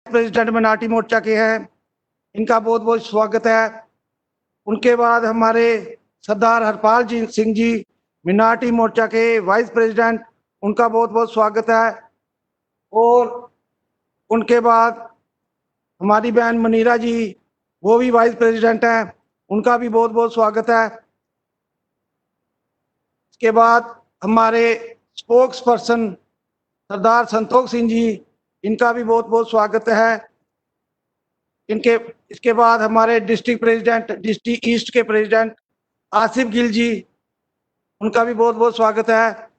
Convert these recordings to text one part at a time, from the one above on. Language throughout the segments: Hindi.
प्रेसिडेंट मिनाटी मोर्चा के हैं, इनका बहुत बहुत स्वागत है। उनके बाद हमारे सरदार हरपाल सिंह जी मिनाटी मोर्चा के वाइस प्रेसिडेंट, उनका बहुत बहुत स्वागत है। और उनके बाद हमारी बहन मुनीरा जी, वो भी वाइस प्रेसिडेंट हैं, उनका भी बहुत बहुत स्वागत है। इसके बाद हमारे स्पोक्स पर्सन सरदार संतोष सिंह जी, इनका भी बहुत बहुत स्वागत है। इसके बाद हमारे डिस्ट्रिक्ट प्रेसिडेंट, डिस्ट्रिक्ट ईस्ट के प्रेसिडेंट आसिफ गिल जी, उनका भी बहुत बहुत स्वागत है।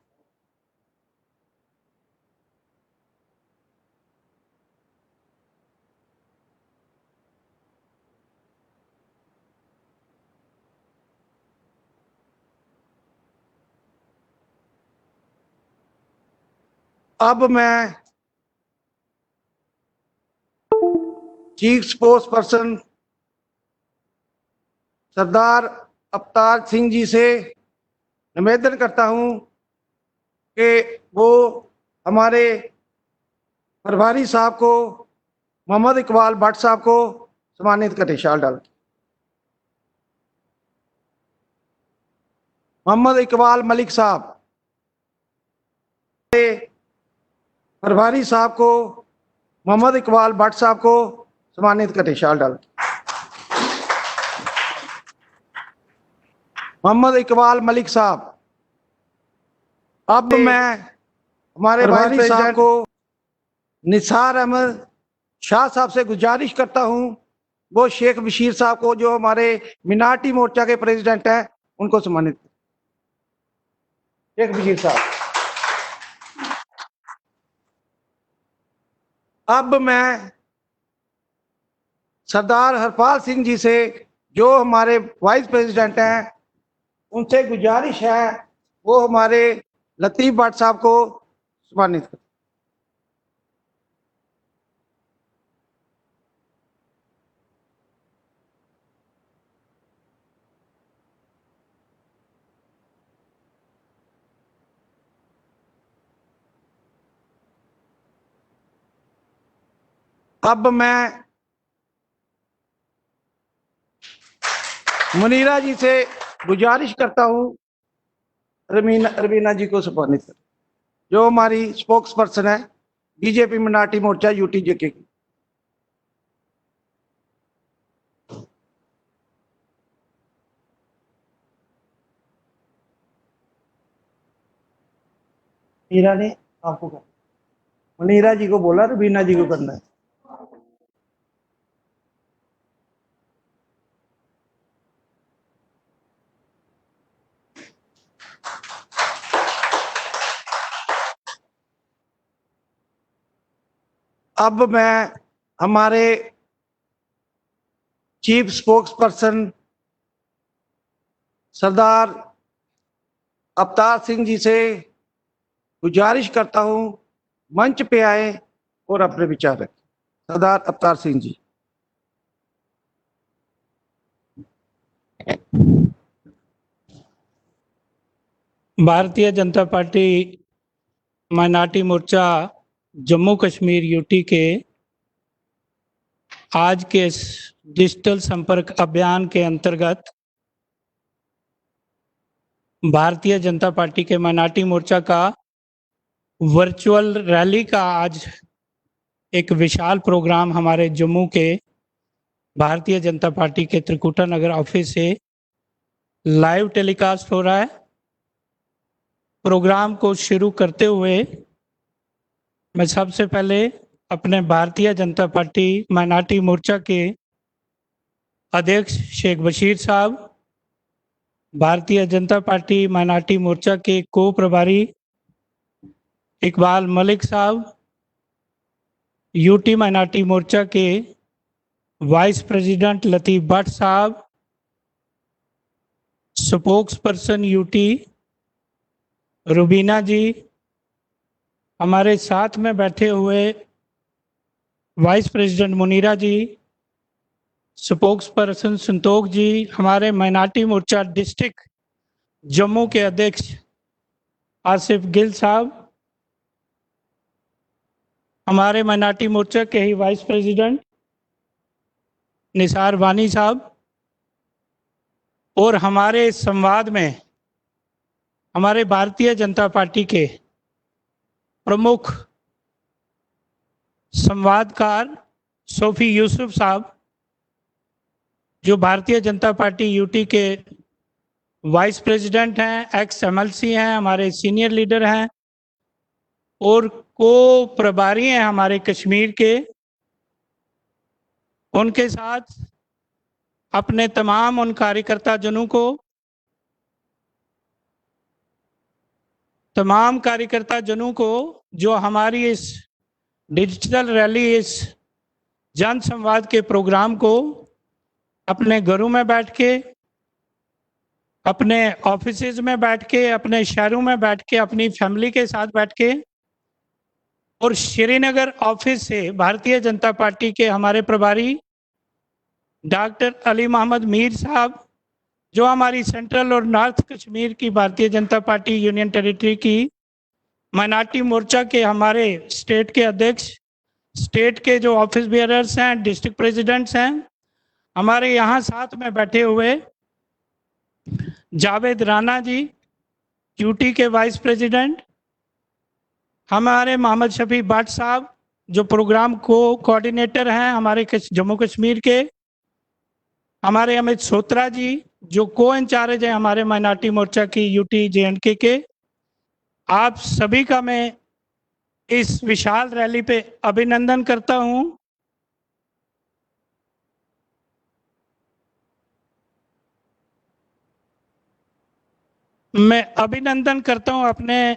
अब मैं चीफ स्पोक्स पर्सन सरदार अवतार सिंह जी से निवेदन करता हूं कि वो हमारे प्रभारी साहब को, मोहम्मद इकबाल भट्ट साहब को सम्मानित करें। शाल डाल मोहम्मद इकबाल मलिक साहब, प्रभारी साहब को, मोहम्मद इकबाल भट्ट साहब को सम्मानित करें। शाल डाल मोहम्मद इकबाल मलिक साहब। अब मैं हमारे भाई साहब को निसार अहमद शाह साहब से गुजारिश करता हूं, वो शेख बशीर साहब को, जो हमारे मिनाटी मोर्चा के प्रेसिडेंट हैं, उनको सम्मानित। शेख बशीर साहब। अब मैं सरदार हरपाल सिंह जी से, जो हमारे वाइस प्रेसिडेंट हैं, उनसे गुजारिश है वो हमारे लतीफ भट्ट साहब को सम्मानित करें। अब मैं मुनीरा जी से गुजारिश करता हूं रवीना जी को सम्मानित करें, जो हमारी स्पोक्स पर्सन है बीजेपी मिनाटी मोर्चा यूटी जेके की। मीरा ने आपको करना, मुनीरा जी को बोला, रवीना जी को करना है। अब मैं हमारे चीफ स्पोक्स पर्सन सरदार अवतार सिंह जी से गुजारिश करता हूं मंच पे आए और अपने विचार रखें। सरदार अवतार सिंह जी। भारतीय जनता पार्टी माइनॉरिटी मोर्चा जम्मू कश्मीर यूटी के आज के इस डिजिटल संपर्क अभियान के अंतर्गत भारतीय जनता पार्टी के माइनॉरिटी मोर्चा का वर्चुअल रैली का आज एक विशाल प्रोग्राम हमारे जम्मू के भारतीय जनता पार्टी के त्रिकुटा नगर ऑफिस से लाइव टेलीकास्ट हो रहा है। प्रोग्राम को शुरू करते हुए मैं सबसे पहले अपने भारतीय जनता पार्टी माइनॉरिटी मोर्चा के अध्यक्ष शेख बशीर साहब, भारतीय जनता पार्टी माइनॉरिटी मोर्चा के को प्रभारी इकबाल मलिक साहब, यूटी माइनॉरिटी मोर्चा के वाइस प्रेसिडेंट लतीफ भट्ट साहब, स्पोक्स पर्सन यूटी रुबीना जी, हमारे साथ में बैठे हुए वाइस प्रेसिडेंट मुनीरा जी, स्पोक्स पर्सन संतोष जी, हमारे माइनॉरिटी मोर्चा डिस्ट्रिक्ट जम्मू के अध्यक्ष आसिफ गिल साहब, हमारे माइनॉरिटी मोर्चा के ही वाइस प्रेसिडेंट निसार वानी साहब, और हमारे इस संवाद में हमारे भारतीय जनता पार्टी के प्रमुख संवादकार सोफी यूसुफ साहब, जो भारतीय जनता पार्टी यूटी के वाइस प्रेसिडेंट हैं, एक्स एमएलसी हैं, हमारे सीनियर लीडर हैं और को प्रभारी हैं हमारे कश्मीर के, उनके साथ अपने तमाम उन कार्यकर्ता जनों को, जो हमारी इस डिजिटल रैली, इस जन संवाद के प्रोग्राम को अपने घरों में बैठ के, अपने ऑफिसेज में बैठ के, अपने शहरों में बैठ के, अपनी फैमिली के साथ बैठ के, और श्रीनगर ऑफिस से भारतीय जनता पार्टी के हमारे प्रभारी डॉक्टर अली मोहम्मद मीर साहब, जो हमारी सेंट्रल और नॉर्थ कश्मीर की भारतीय जनता पार्टी यूनियन टेरिटरी की माइनॉरिटी मोर्चा के हमारे स्टेट के अध्यक्ष, स्टेट के जो ऑफिस बेयरर्स हैं, डिस्ट्रिक्ट प्रेसिडेंट्स हैं, हमारे यहाँ साथ में बैठे हुए जावेद राणा जी, यूटी के वाइस प्रेसिडेंट, हमारे मोहम्मद शफी भट्ट साहब, जो प्रोग्राम को कोऑर्डिनेटर हैं हमारे जम्मू कश्मीर के, हमारे अमित सोत्रा जी, जो को इंचार्ज हैं हमारे माइनॉरिटी मोर्चा की यूटी जे&के के। आप सभी का मैं इस विशाल रैली पे अभिनंदन करता हूं। मैं अभिनंदन करता हूं अपने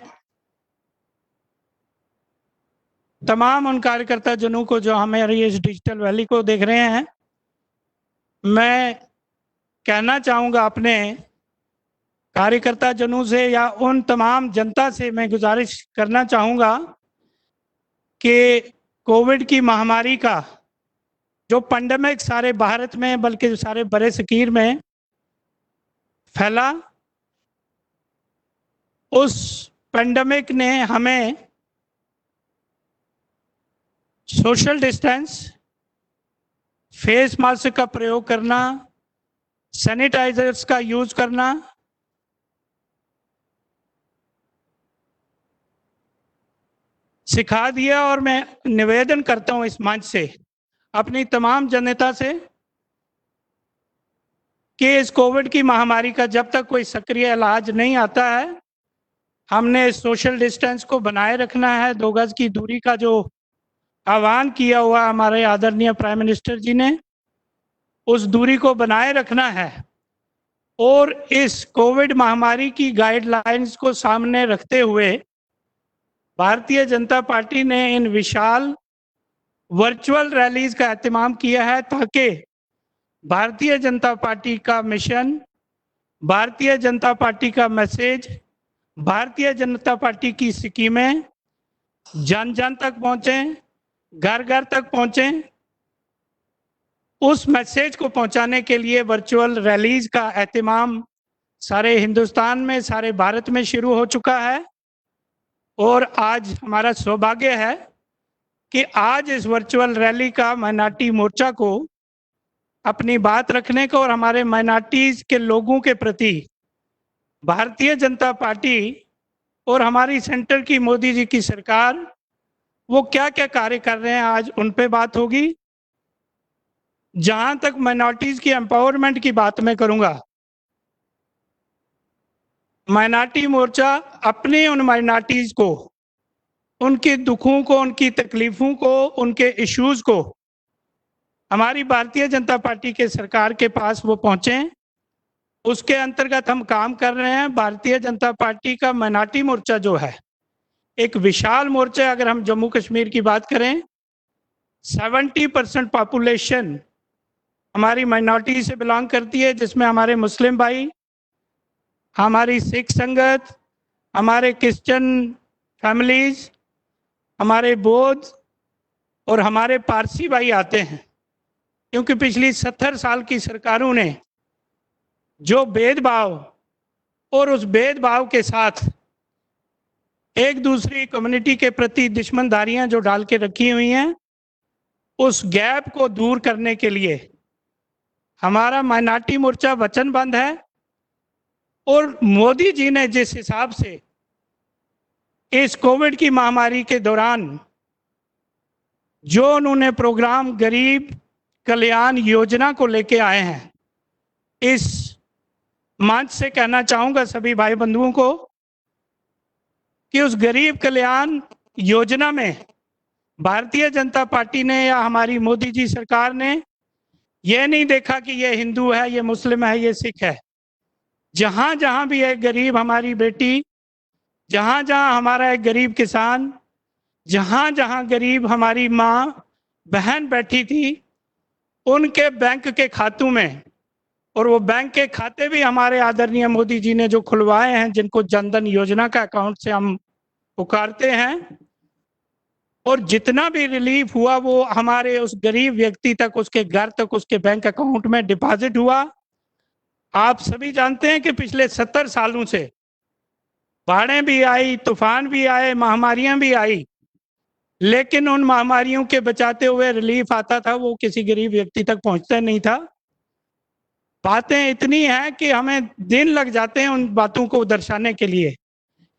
तमाम उन कार्यकर्ता जनों को जो हमारी इस डिजिटल रैली को देख रहे हैं। मैं कहना चाहूँगा अपने कार्यकर्ता जनों से या उन तमाम जनता से मैं गुजारिश करना चाहूँगा कि कोविड की महामारी का जो पेंडेमिक सारे भारत में बल्कि सारे बड़े शकीर में फैला, उस पेंडेमिक ने हमें सोशल डिस्टेंस, फेस मास्क का प्रयोग करना, सैनिटाइजर्स का यूज करना, सिखा दिया। और मैं निवेदन करता हूं इस मंच से अपनी तमाम जनता से कि इस कोविड की महामारी का जब तक कोई सक्रिय इलाज नहीं आता है, हमने सोशल डिस्टेंस को बनाए रखना है। 2 गज की दूरी का जो आह्वान किया हुआ हमारे आदरणीय प्राइम मिनिस्टर जी ने, उस दूरी को बनाए रखना है और इस कोविड महामारी की गाइडलाइंस को सामने रखते हुए भारतीय जनता पार्टी ने इन विशाल वर्चुअल रैलीज का एहतमाम किया है ताकि भारतीय जनता पार्टी का मिशन, भारतीय जनता पार्टी का मैसेज, भारतीय जनता पार्टी की स्कीमें जन जन तक पहुंचें, घर घर तक पहुंचें। उस मैसेज को पहुंचाने के लिए वर्चुअल रैलीज का एहतमाम सारे हिंदुस्तान में, सारे भारत में शुरू हो चुका है। और आज हमारा सौभाग्य है कि आज इस वर्चुअल रैली का माइनॉरिटी मोर्चा को अपनी बात रखने को और हमारे माइनॉरिटीज के लोगों के प्रति भारतीय जनता पार्टी और हमारी सेंटर की मोदी जी की सरकार वो क्या क्या कार्य कर रहे हैं, आज उन पे बात होगी। जहां तक माइनॉरिटीज की एम्पावरमेंट की बात मैं करूंगा, माइनॉरिटी मोर्चा अपने उन माइनॉरिटीज को, उनके दुखों को, उनकी तकलीफों को, उनके इश्यूज को हमारी भारतीय जनता पार्टी के सरकार के पास वो पहुंचे, उसके अंतर्गत हम काम कर रहे हैं। भारतीय जनता पार्टी का माइनॉरिटी मोर्चा जो है एक विशाल मोर्चा। अगर हम जम्मू कश्मीर की बात करें, 70% पॉपुलेशन हमारी माइनॉरिटी से बिलोंग करती है, जिसमें हमारे मुस्लिम भाई, हमारी सिख संगत, हमारे क्रिश्चियन फैमिलीज, हमारे बौद्ध और हमारे पारसी भाई आते हैं। क्योंकि पिछली 70 साल की सरकारों ने जो भेदभाव और उस भेदभाव के साथ एक दूसरी कम्युनिटी के प्रति दुश्मनदारियां जो डाल के रखी हुई हैं, उस गैप को दूर करने के लिए हमारा माइनॉरिटी मोर्चा वचनबद्ध है। और मोदी जी ने जिस हिसाब से इस कोविड की महामारी के दौरान जो उन्होंने प्रोग्राम गरीब कल्याण योजना को लेके आए हैं, इस मंच से कहना चाहूंगा सभी भाई बंधुओं को कि उस गरीब कल्याण योजना में भारतीय जनता पार्टी ने या हमारी मोदी जी सरकार ने यह नहीं देखा कि ये हिंदू है, ये मुस्लिम है, ये सिख है। जहां जहां भी एक गरीब हमारी बेटी, जहां जहां हमारा एक गरीब किसान, जहां जहां गरीब हमारी माँ बहन बैठी थी, उनके बैंक के खातों में, और वो बैंक के खाते भी हमारे आदरणीय मोदी जी ने जो खुलवाए हैं, जिनको जनधन योजना का अकाउंट से हम पुकारते हैं, और जितना भी रिलीफ हुआ वो हमारे उस गरीब व्यक्ति तक, उसके घर तक, उसके बैंक अकाउंट में डिपॉजिट हुआ। आप सभी जानते हैं कि पिछले 70 सालों से बाढ़ें भी आई, तूफान भी आए, महामारियां भी आई, लेकिन उन महामारियों के बचाते हुए रिलीफ आता था, वो किसी गरीब व्यक्ति तक पहुंचता नहीं था। बातें इतनी हैं कि हमें दिन लग जाते हैं उन बातों को दर्शाने के लिए,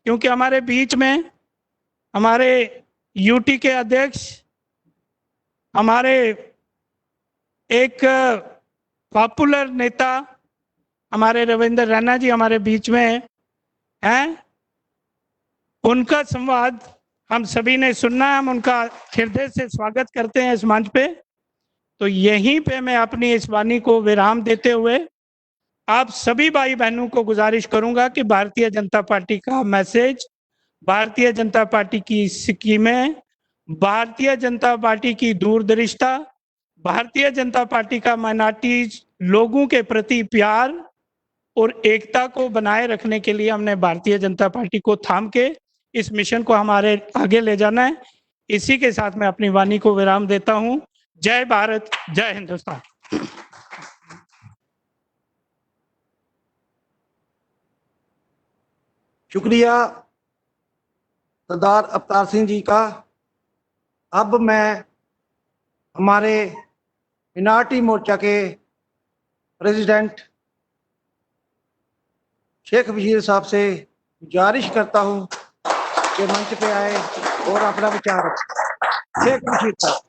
क्योंकि हमारे बीच में हमारे यूटी के अध्यक्ष, हमारे एक पॉपुलर नेता हमारे रविंद्र रैना जी हमारे बीच में हैं। उनका संवाद हम सभी ने सुनना है, हम उनका हृदय से स्वागत करते हैं इस मंच पे। तो यहीं पे मैं अपनी इस वाणी को विराम देते हुए आप सभी भाई बहनों को गुजारिश करूंगा कि भारतीय जनता पार्टी का मैसेज, भारतीय जनता पार्टी की स्कीमें, भारतीय जनता पार्टी की दूरदृष्टा, भारतीय जनता पार्टी का माइनॉरिटी लोगों के प्रति प्यार और एकता को बनाए रखने के लिए हमने भारतीय जनता पार्टी को थाम के इस मिशन को हमारे आगे ले जाना है। इसी के साथ मैं अपनी वाणी को विराम देता हूं। जय भारत, जय हिंदुस्तान। शुक्रिया सरदार अवतार सिंह जी का। अब मैं हमारे मिनाटी मोर्चा के प्रेसिडेंट शेख बशीर साहब से गुजारिश करता हूं कि मंच पे आए और अपना विचार रखें। शेख बशीर साहब।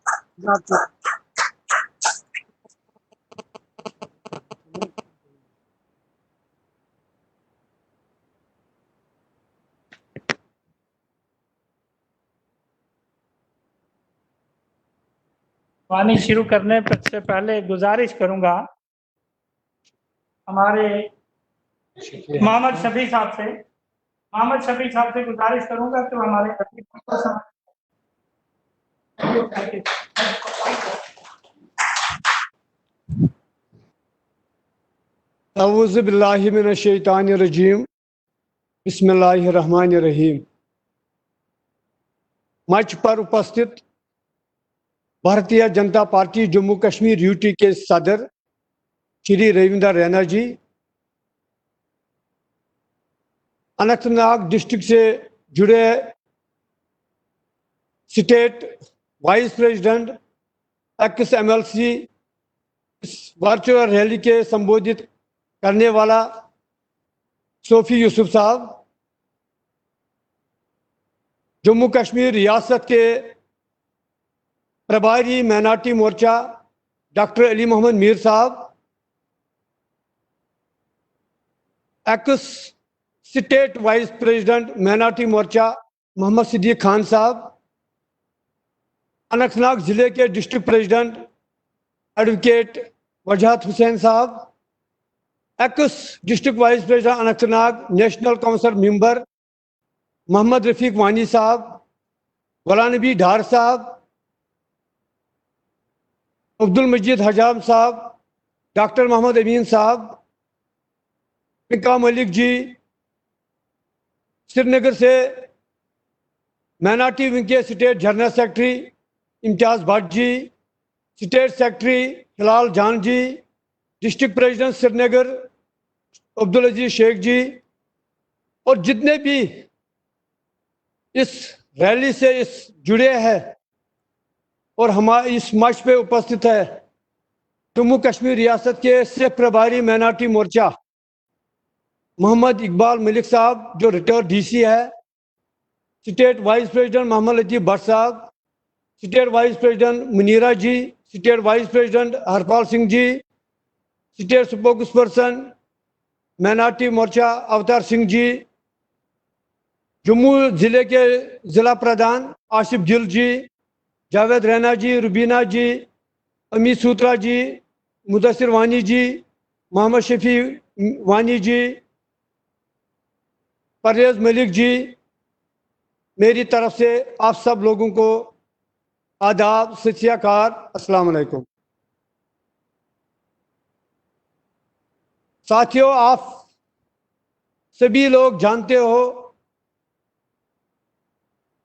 वाणी शुरू करने से पहले गुजारिश करूंगा हमारे मोहम्मद शफी साहब से गुजारिश करूंगा कि हमारे औज़ु बिल्लाहि मिनश शैतानिर रजीम, बिस्मिल्लाहिर रहमानिर रहीम। मंच पर उपस्थित भारतीय जनता पार्टी जम्मू कश्मीर यूटी के सदर श्री रविंद्र रैना जी, अनंतनाग डिस्ट्रिक्ट से जुड़े state vice president x MLC, इस वर्चुअल रैली के संबोधित करने वाला सोफी यूसुफ साहब, जम्मू कश्मीर रियासत के प्रभारी माइनॉरिटी मोर्चा डॉक्टर अली मोहम्मद मीर साहब, ex state vice president minority मोर्चा मोहम्मद सिद्दीक खान साहब, अनंतनाग जिले के district president advocate Wajahat Hussain साहब, ex district vice president Anantnag national council member Mohammad Rafiq Wani साहब, गुलाम नबी ढार साहब, अब्दुल मजीद हजाम साहब, डॉक्टर मोहम्मद अमीन साहब, पिंका मलिक जी, श्रीनगर से माइनॉरिटी विंग के state general secretary Imtiyaz Bhat ji, state secretary Hilal Jan ji, district president Srinagar Abdul Aziz Sheikh ji, और जितने भी इस रैली से इस जुड़े हैं और हमारे इस मार्च पे उपस्थित है जम्मू कश्मीर रियासत के सिख प्रभारी माइनॉरिटी मोर्चा मोहम्मद इकबाल मलिक साहब जो रिटायर्ड डीसी है, state vice president Mohammad Latif Bhat साहब, state vice president Munira ji, state vice president Harpal Singh ji, state spokesperson minority मोर्चा अवतार सिंह जी, जम्मू जिले के जिला प्रधान आसिफ जिल जी, जावेद रैना जी, रुबीना जी, अमित सूत्रा जी, मुदस्सिर वानी जी, मोहम्मद शफी वानी जी, परवेज मलिक जी, मेरी तरफ से आप सब लोगों को आदाब, सत श्री अकाल, अस्सलाम वालेकुम। साथियों, आप सभी लोग जानते हो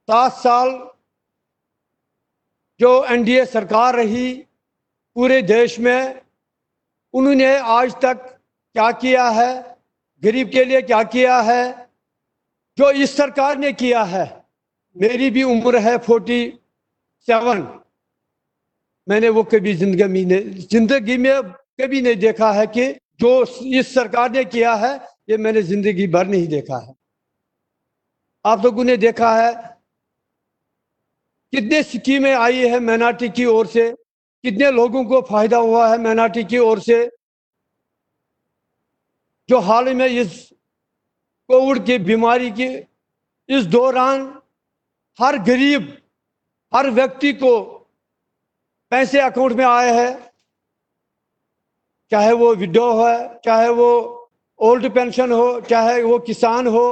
7 साल जो एनडीए सरकार रही पूरे देश में, उन्होंने आज तक क्या किया है, गरीब के लिए क्या किया है, जो इस सरकार ने किया है। मेरी भी उम्र है 47, मैंने वो कभी जिंदगी में कभी नहीं देखा है कि जो इस सरकार ने किया है ये मैंने जिंदगी भर नहीं देखा है। आप लोगों ने देखा है कितने स्कीमें आई है माइनॉरिटी की ओर से, कितने लोगों को फायदा हुआ है माइनॉरिटी की ओर से। जो हाल में इस कोविड की बीमारी की इस दौरान हर गरीब, हर व्यक्ति को पैसे अकाउंट में आए हैं, चाहे वो विडो है, चाहे वो ओल्ड पेंशन हो, चाहे वो किसान हो।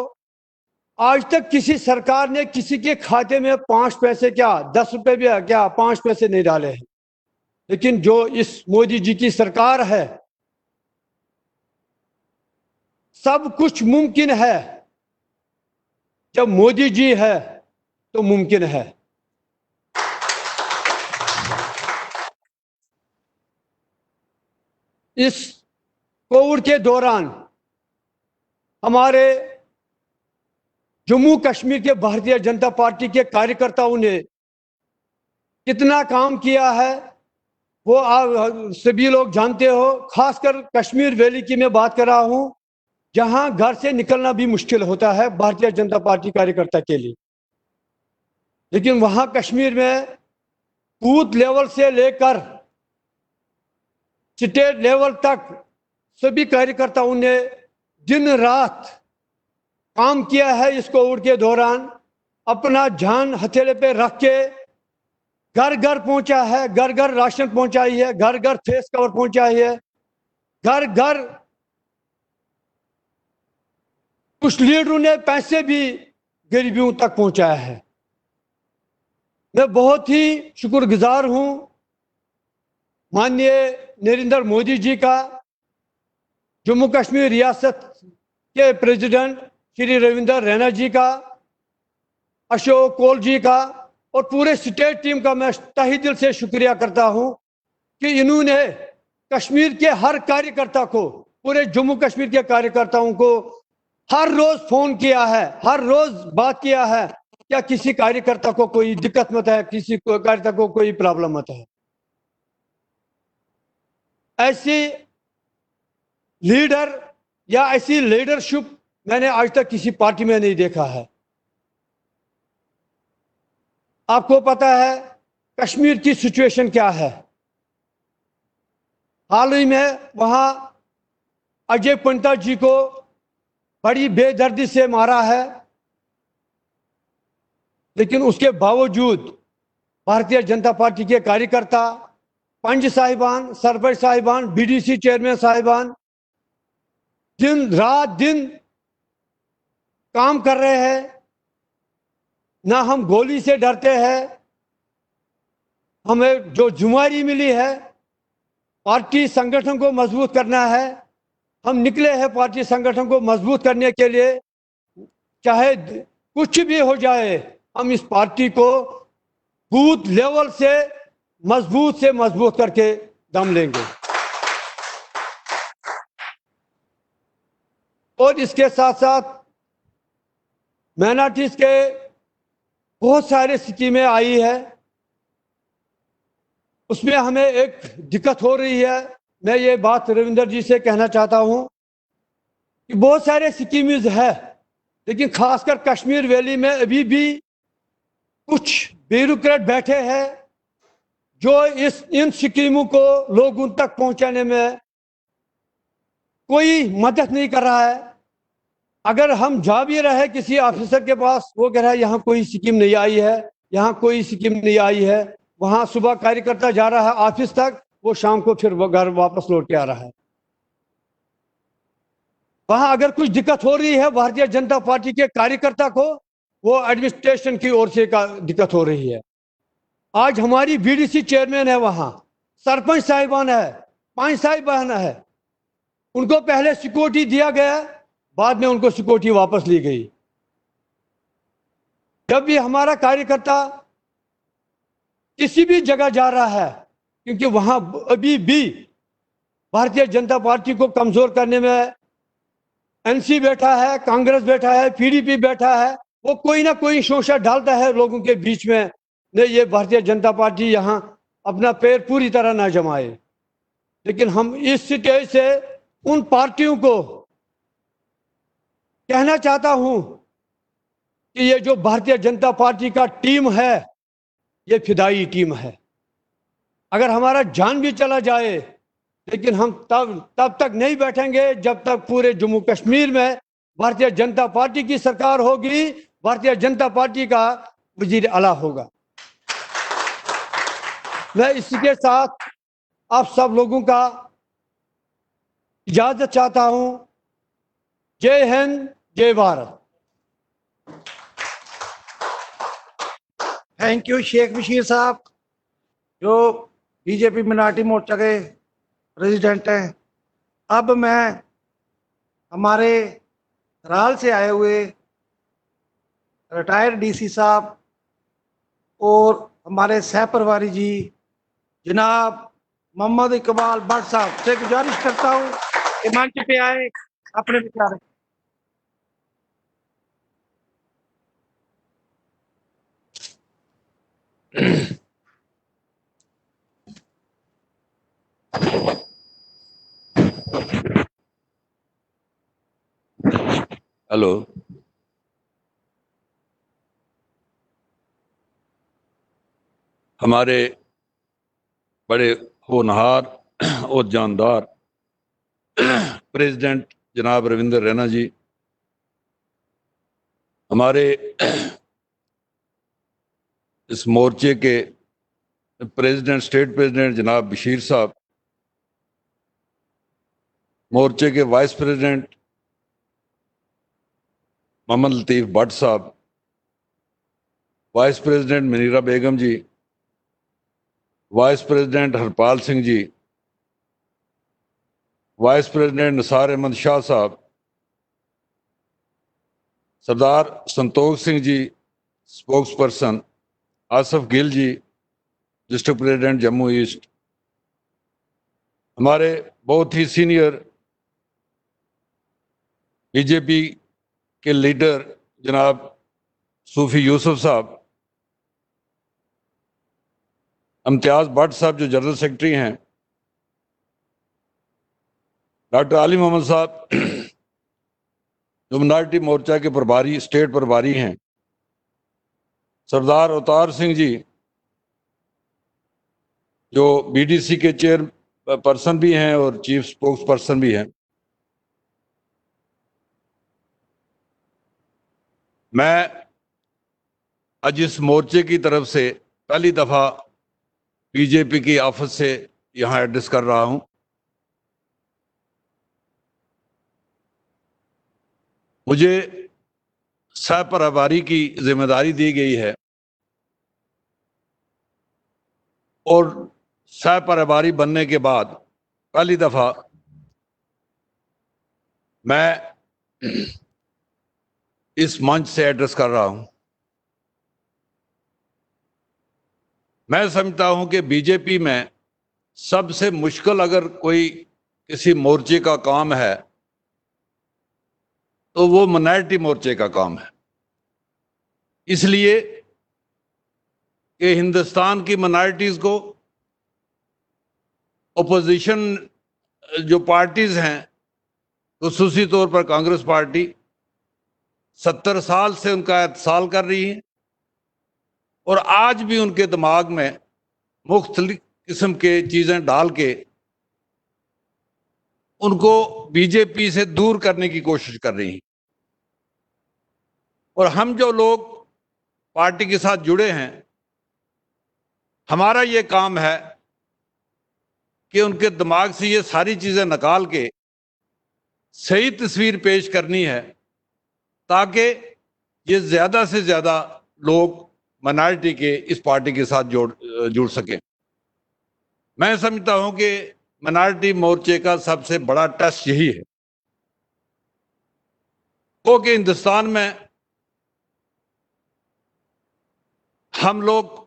आज तक किसी सरकार ने किसी के खाते में 5 पैसे क्या 10 रुपए भी क्या 5 पैसे नहीं डाले हैं। लेकिन जो इस मोदी जी की सरकार है, सब कुछ मुमकिन है। जब मोदी जी है तो मुमकिन है। इस कोविड के दौरान हमारे जम्मू कश्मीर के भारतीय जनता पार्टी के कार्यकर्ताओं ने कितना काम किया है वो आप सभी लोग जानते हो। खासकर कश्मीर वैली की मैं बात कर रहा हूं, जहां घर से निकलना भी मुश्किल होता है भारतीय जनता पार्टी कार्यकर्ता के लिए। लेकिन वहां कश्मीर में बूथ लेवल से लेकर स्टेट लेवल तक सभी कार्यकर्ताओं ने दिन रात काम किया है। इस कोविड के दौरान अपना जान हथेले पे रख के घर घर पहुंचा है, घर घर राशन पहुंचाई है, घर घर फेस कवर पहुंचाई है, घर घर कुछ लीडरों ने पैसे भी गरीबियों तक पहुंचाया है। मैं बहुत ही शुक्रगुजार हूं माननीय नरेंद्र मोदी जी का, जम्मू कश्मीर रियासत के प्रेसिडेंट श्री रविंदर रैना जी का, अशोक कौल जी का और पूरे स्टेट टीम का मैं तहे दिल से शुक्रिया करता हूं कि इन्होंने कश्मीर के हर कार्यकर्ता को, पूरे जम्मू कश्मीर के कार्यकर्ताओं को हर रोज फोन किया है, हर रोज बात किया है, क्या किसी कार्यकर्ता को कोई दिक्कत मत है, किसी कार्यकर्ता को कोई प्रॉब्लम मत है। ऐसी लीडर या ऐसी लीडरशिप मैंने आज तक किसी पार्टी में नहीं देखा है। आपको पता है कश्मीर की सिचुएशन क्या है। हाल ही में वहां अजय पंडिता जी को बड़ी बेदर्दी से मारा है, लेकिन उसके बावजूद भारतीय जनता पार्टी के कार्यकर्ता, पंच साहिबान, सरपंच साहिबान, बीडीसी चेयरमैन साहिबान दिन रात दिन काम कर रहे हैं। ना हम गोली से डरते हैं, हमें जो जिम्मेदारी मिली है पार्टी संगठन को मजबूत करना है, हम निकले हैं पार्टी संगठन को मजबूत करने के लिए। चाहे कुछ भी हो जाए, हम इस पार्टी को बूथ लेवल से मजबूत करके दम लेंगे। और इसके साथ साथ माइनॉरिटीज के बहुत सारे स्कीमें आई है, उसमें हमें एक दिक्कत हो रही है। मैं ये बात रविंदर जी से कहना चाहता हूं कि बहुत सारे स्कीम्स है, लेकिन खासकर कश्मीर वैली में अभी भी कुछ ब्यूरोक्रेट बैठे हैं जो इन स्कीमों को लोगों तक पहुंचाने में कोई मदद नहीं कर रहा है। अगर हम जा भी रहे किसी ऑफिसर के पास, वो कह रहा है यहाँ कोई स्कीम नहीं आई है, यहाँ कोई स्कीम नहीं आई है। वहां सुबह कार्यकर्ता जा रहा है ऑफिस तक, वो शाम को फिर वो घर वापस लौट के आ रहा है। वहां अगर कुछ दिक्कत हो रही है भारतीय जनता पार्टी के कार्यकर्ता को, वो एडमिनिस्ट्रेशन की ओर से दिक्कत हो रही है। आज हमारी बीडीसी चेयरमैन है, वहां सरपंच साहिबान है, पांच साहिबान है, उनको पहले सिक्योरिटी दिया गया, बाद में उनको सिक्योरिटी वापस ली गई। जब भी हमारा कार्यकर्ता किसी भी जगह जा रहा है, क्योंकि वहां अभी भी भारतीय जनता पार्टी को कमजोर करने में एनसी बैठा है, कांग्रेस बैठा है, पीडीपी बैठा है, वो कोई ना कोई शोषण डालता है लोगों के बीच में। नहीं, ये भारतीय जनता पार्टी यहां अपना पैर पूरी तरह ना जमाए। लेकिन हम इस स्टेज से उन पार्टियों को कहना चाहता हूं कि ये जो भारतीय जनता पार्टी का टीम है, ये फिदाई टीम है। अगर हमारा जान भी चला जाए, लेकिन हम तब तक नहीं बैठेंगे जब तक पूरे जम्मू कश्मीर में भारतीय जनता पार्टी की सरकार होगी, भारतीय जनता पार्टी का वजीर आला होगा। मैं इसके साथ आप सब लोगों का इजाजत चाहता हूं। जय हिंद, जय भारत। थैंक यू शेख बशीर साहब, जो बीजेपी मिनाटी मोर्चा के प्रेसिडेंट हैं। अब मैं हमारे राल से आए हुए रिटायर्ड डीसी साहब और हमारे सह प्रभारी जी जनाब मोहम्मद इकबाल भट्ट साहब से गुजारिश करता हूं कि मंच पे आए, अपने विचार रखें। हेलो, हमारे बड़े होनहार और जानदार प्रेसिडेंट जनाब रविंदर रैना जी, हमारे इस मोर्चे के प्रेसिडेंट, स्टेट प्रेसिडेंट जनाब बशीर साहब, मोर्चे के वाइस प्रेसिडेंट मोहम्मद लतीफ़ भट्ट साहब, वाइस प्रेसिडेंट मनीरा बेगम जी, वाइस प्रेसिडेंट हरपाल सिंह जी, वाइस प्रेसिडेंट निसार अहमद शाह साहब, सरदार संतोष सिंह जी, स्पोक्स पर्सन आसफ गिल जी, डिस्ट्रिक्ट प्रेसिडेंट जम्मू ईस्ट, हमारे बहुत ही सीनियर बीजेपी के लीडर जनाब सूफी यूसुफ साहब, इम्तियाज भट्ट साहब जो जनरल सेक्रेटरी हैं, डॉक्टर आली मोहम्मद साहब जो मिनार्टी मोर्चा के प्रभारी, स्टेट प्रभारी हैं, सरदार अवतार सिंह जी जो बीडीसी के चेयर पर्सन भी हैं और चीफ स्पोक्स पर्सन भी हैं। मैं आज इस मोर्चे की तरफ से पहली दफा बीजेपी की ऑफिस से यहां एड्रेस कर रहा हूं। मुझे सह प्रभारी की जिम्मेदारी दी गई है और सह प्रभारी बनने के बाद पहली दफा मैं इस मंच से एड्रेस कर रहा हूं। मैं समझता हूं कि बीजेपी में सबसे मुश्किल अगर कोई किसी मोर्चे का काम है तो वो माइनॉरिटी मोर्चे का काम है। इसलिए कि हिंदुस्तान की माइनॉरिटीज को ओपोजिशन जो पार्टीज हैं, खुसूसी तौर पर कांग्रेस पार्टी 70 साल से उनका एहतसाल कर रही है और आज भी उनके दिमाग में मुख्तलिफ किस्म के चीजें डाल के उनको बीजेपी से दूर करने की कोशिश कर रही हैं। और हम जो लोग पार्टी के साथ जुड़े हैं, हमारा ये काम है कि उनके दिमाग से ये सारी चीजें निकाल के सही तस्वीर पेश करनी है ताकि ये ज्यादा से ज्यादा लोग माइनॉरिटी के इस पार्टी के साथ जुड़ सकें। मैं समझता हूं कि माइनॉरिटी मोर्चे का सबसे बड़ा टेस्ट यही है कि हिंदुस्तान में हम लोग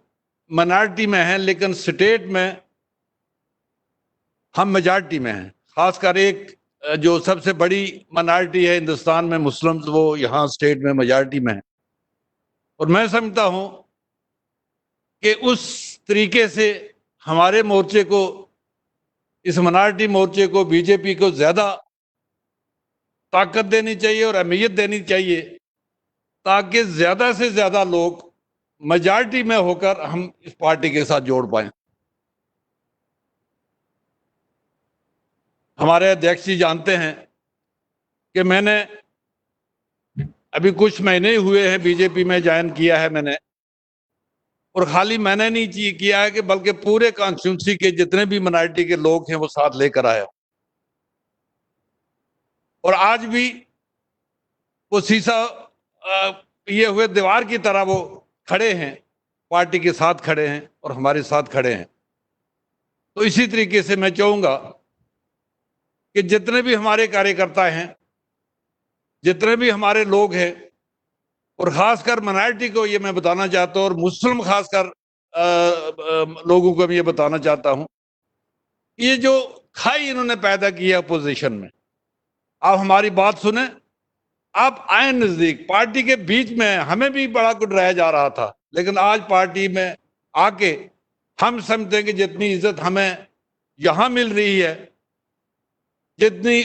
माइनॉरिटी में हैं लेकिन स्टेट में हम मेजॉरिटी में हैं। खासकर एक जो सबसे बड़ी माइनॉरिटी है हिंदुस्तान में, मुस्लिम्स, वो यहाँ स्टेट में मेजॉरिटी में है। और मैं समझता हूं कि उस तरीके से हमारे मोर्चे को, इस माइनॉरिटी मोर्चे को बीजेपी को ज्यादा ताकत देनी चाहिए और अहमियत देनी चाहिए ताकि ज्यादा से ज्यादा लोग मेजॉरिटी में होकर हम इस पार्टी के साथ जोड़ पाए। हमारे अध्यक्ष जी जानते हैं कि मैंने अभी कुछ महीने हुए हैं बीजेपी में ज्वाइन किया है मैंने, और खाली मैंने नहीं किया है कि बल्कि पूरे कॉन्स्टिट्यूंसी के जितने भी माइनॉरिटी के लोग हैं वो साथ लेकर आया। और आज भी वो शीशा ये हुए दीवार की तरह वो खड़े हैं, पार्टी के साथ खड़े हैं और हमारे साथ खड़े हैं। तो इसी तरीके से मैं चाहूंगा कि जितने भी हमारे कार्यकर्ता हैं, जितने भी हमारे लोग हैं, और खासकर माइनॉरिटी को ये मैं बताना चाहता हूँ और मुस्लिम खासकर लोगों को मैं ये बताना चाहता हूँ, ये जो खाई इन्होंने पैदा किया अपोजिशन में, आप हमारी बात सुने, आप आए नजदीक, पार्टी के बीच में हमें भी बड़ा कुछ डराया जा रहा था, लेकिन आज पार्टी में आके हम समझते हैं कि जितनी इज्जत हमें यहां मिल रही है, जितनी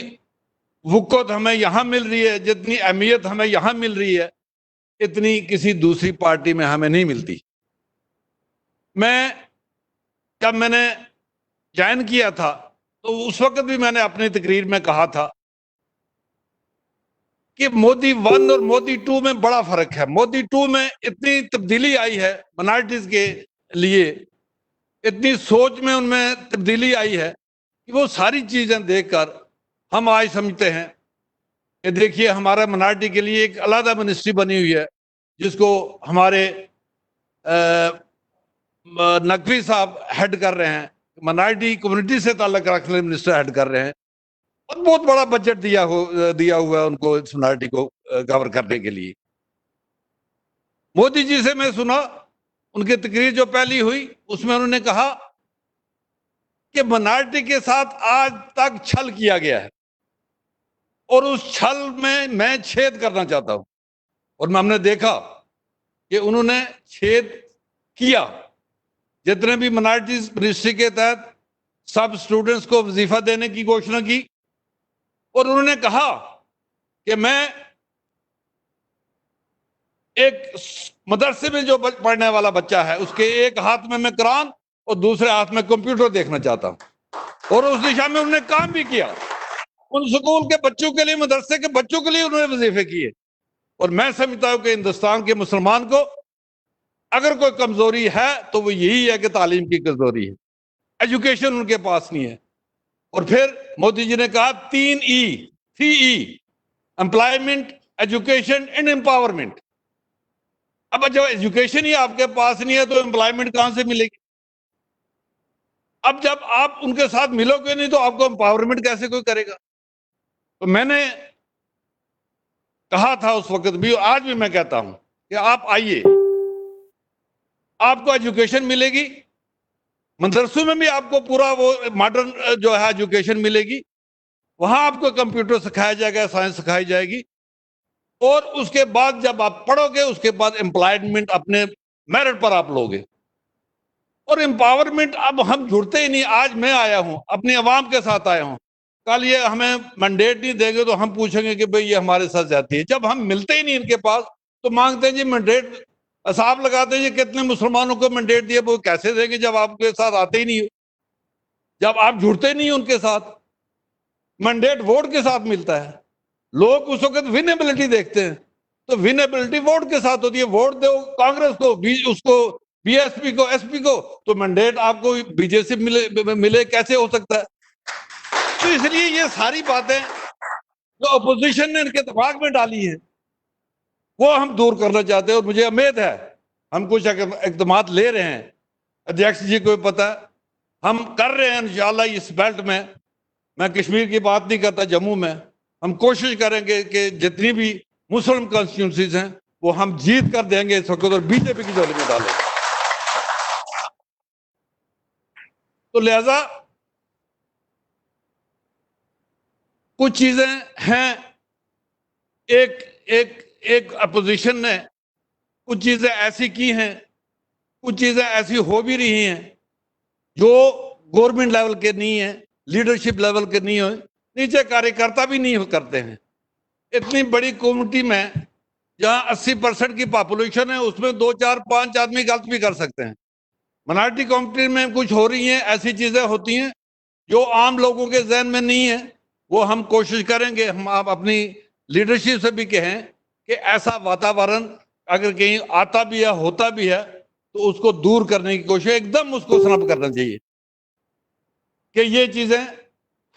वक़्त हमें यहां मिल रही है, जितनी अहमियत हमें यहां मिल रही है, इतनी किसी दूसरी पार्टी में हमें नहीं मिलती। जब मैंने ज्वाइन किया था तो उस वक्त भी मैंने अपनी तकरीर में कहा था कि मोदी 1 और मोदी 2 में बड़ा फर्क है। मोदी 2 में इतनी तब्दीली आई है माइनॉरिटीज के लिए, इतनी सोच में उनमें तब्दीली आई है कि वो सारी चीजें देखकर हम आज समझते हैं कि देखिए हमारा माइनॉरिटी के लिए एक अलग मिनिस्ट्री बनी हुई है जिसको हमारे नकवी साहब हेड कर रहे हैं, माइनॉरिटी कम्युनिटी से ताल्लुक रखने मिनिस्टर हेड कर रहे हैं, और बहुत बड़ा बजट दिया हुआ है उनको इस माइनॉरिटी को कवर करने के लिए। मोदी जी से मैं सुना, उनकी तकरीर जो पहली हुई उसमें उन्होंने कहा कि माइनॉरिटी के साथ आज तक छल किया गया है और उस छल में मैं छेद करना चाहता हूं। और हमने देखा कि उन्होंने छेद किया। जितने भी माइनॉरिटीज मिनिस्ट्री के तहत सब स्टूडेंट्स को वजीफा देने की घोषणा की, और उन्होंने कहा कि मैं एक मदरसे में जो पढ़ने वाला बच्चा है उसके एक हाथ में मैं कुरान और दूसरे हाथ में कंप्यूटर देखना चाहता हूं। और उस दिशा में उन्होंने काम भी किया। उन स्कूल के बच्चों के लिए, मदरसे के बच्चों के लिए उन्होंने वजीफे किए। और मैं समझता हूं कि हिंदुस्तान के मुसलमान को अगर कोई कमजोरी है तो वो यही है कि तालीम की कमजोरी है, एजुकेशन उनके पास नहीं है। और फिर मोदी जी ने कहा 3E, employment, education and empowerment. अब जब एजुकेशन ही आपके पास नहीं है तो एम्प्लॉयमेंट कहां से मिलेगी? अब जब आप उनके साथ मिलोगे नहीं तो आपको एम्पावरमेंट कैसे कोई करेगा? तो मैंने कहा था उस वक्त भी, आज भी मैं कहता हूं कि आप आइए, आपको एजुकेशन मिलेगी, मदरसों में भी आपको पूरा वो मॉडर्न जो है एजुकेशन मिलेगी, वहां आपको कंप्यूटर सिखाया जाएगा, साइंस सिखाई जाएगी, और उसके बाद जब आप पढ़ोगे उसके बाद एम्प्लॉयमेंट अपने मेरिट पर आप लोगे। और एम्पावरमेंट अब हम जुड़ते ही नहीं। आज मैं आया हूं, अपनी आवाम के साथ आया हूं, कल ये हमें मैंडेट नहीं देंगे तो हम पूछेंगे कि भाई ये हमारे साथ जाती है। जब हम मिलते ही नहीं इनके पास तो मांगते हैं जी मैंडेट, हिसाब लगाते हैं ये कितने मुसलमानों को मैंडेट दिया, वो कैसे देंगे जब आपके साथ आते ही नहीं हो, जब आप जुड़ते नहीं उसके साथ। मैंडेट वोट के साथ मिलता है। लोग उस वक्त विनेबिलिटी देखते हैं, तो विनेबिलिटी वोट के साथ होती है। वोट दो कांग्रेस को, उसको बीएसपी को, एसपी को, तो मैंडेट आपको बीजेपी मिले कैसे हो सकता है? तो इसलिए ये सारी बातें जो अपोजिशन ने इनके दिमाग में डाली है वो हम दूर करना चाहते हैं। और मुझे उम्मीद है हम कुछ इकदाम ले रहे हैं, अध्यक्ष जी को पता है, हम कर रहे हैं इंशाल्लाह। इस बेल्ट में, मैं कश्मीर की बात नहीं करता, जम्मू में हम कोशिश करेंगे कि जितनी भी मुस्लिम कॉन्स्टिट्यूंसीज हैं वो हम जीत कर देंगे इस वक्त और बीजेपी की झोली में डालेंगे। तो लिहाजा कुछ चीजें हैं, एक एक एक अपोजिशन ने कुछ चीजें ऐसी की हैं, कुछ चीजें ऐसी हो भी रही हैं जो गवर्नमेंट लेवल के नहीं है, लीडरशिप लेवल के नहीं हो, नीचे कार्यकर्ता भी नहीं करते हैं। इतनी बड़ी कम्युनिटी में जहां 80% की पॉपुलेशन है उसमें 2 4 5 आदमी गलत भी कर सकते हैं। माइनॉरिटी कम्युनिटी में कुछ हो रही हैं, ऐसी चीजें होती हैं जो आम लोगों के जहन में नहीं है। वो हम कोशिश करेंगे, हम आप अपनी लीडरशिप से भी कहें कि ऐसा वातावरण अगर कहीं आता भी है, होता भी है, तो उसको दूर करने की कोशिश, एकदम उसको स्नब करना चाहिए कि ये चीजें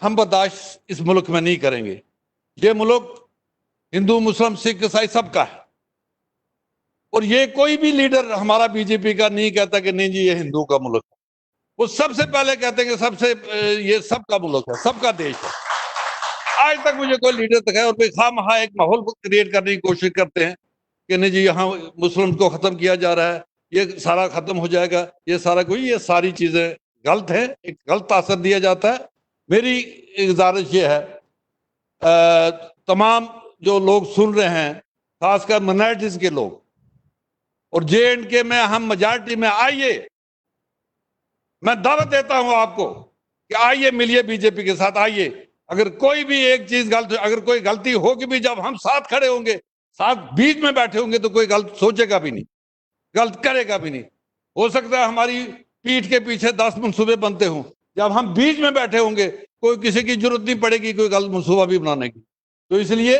हम बर्दाश्त इस मुल्क में नहीं करेंगे। ये मुल्क हिंदू, मुस्लिम, सिख, ईसाई सबका है और ये कोई भी लीडर हमारा बीजेपी का नहीं कहता कि नहीं जी ये हिंदू का मुल्क है। वो सबसे पहले कहते हैं कि सबसे ये सबका मुल्क है, सबका देश है। आज तक मुझे कोई लीडर दिखाया और वे खामखा एक माहौल को क्रिएट करने की कोशिश करते हैं कि नहीं जी यहाँ मुस्लिम को खत्म किया जा रहा है, ये सारा खत्म हो जाएगा, ये सारा कोई, ये सारी चीजें गलत है, एक गलत असर दिया जाता है। मेरी गुजारिश ये है, तमाम जो लोग सुन रहे हैं, खासकर माइनॉरिटीज के लोग, और JNK में हम मेजॉरिटी में, आइए, मैं दावत देता हूं आपको कि आइए मिलिए बीजेपी के साथ, आइए। अगर कोई भी एक चीज गलत, अगर कोई गलती होगी भी, जब हम साथ खड़े होंगे, साथ बीच में बैठे होंगे, तो कोई गलत सोचेगा भी नहीं, गलत करेगा भी नहीं। हो सकता है हमारी पीठ के पीछे 10 मंसूबे बनते हों, जब हम बीच में बैठे होंगे कोई किसी की जरूरत नहीं पड़ेगी कोई गलत मंसूबा भी बनाने की। तो इसलिए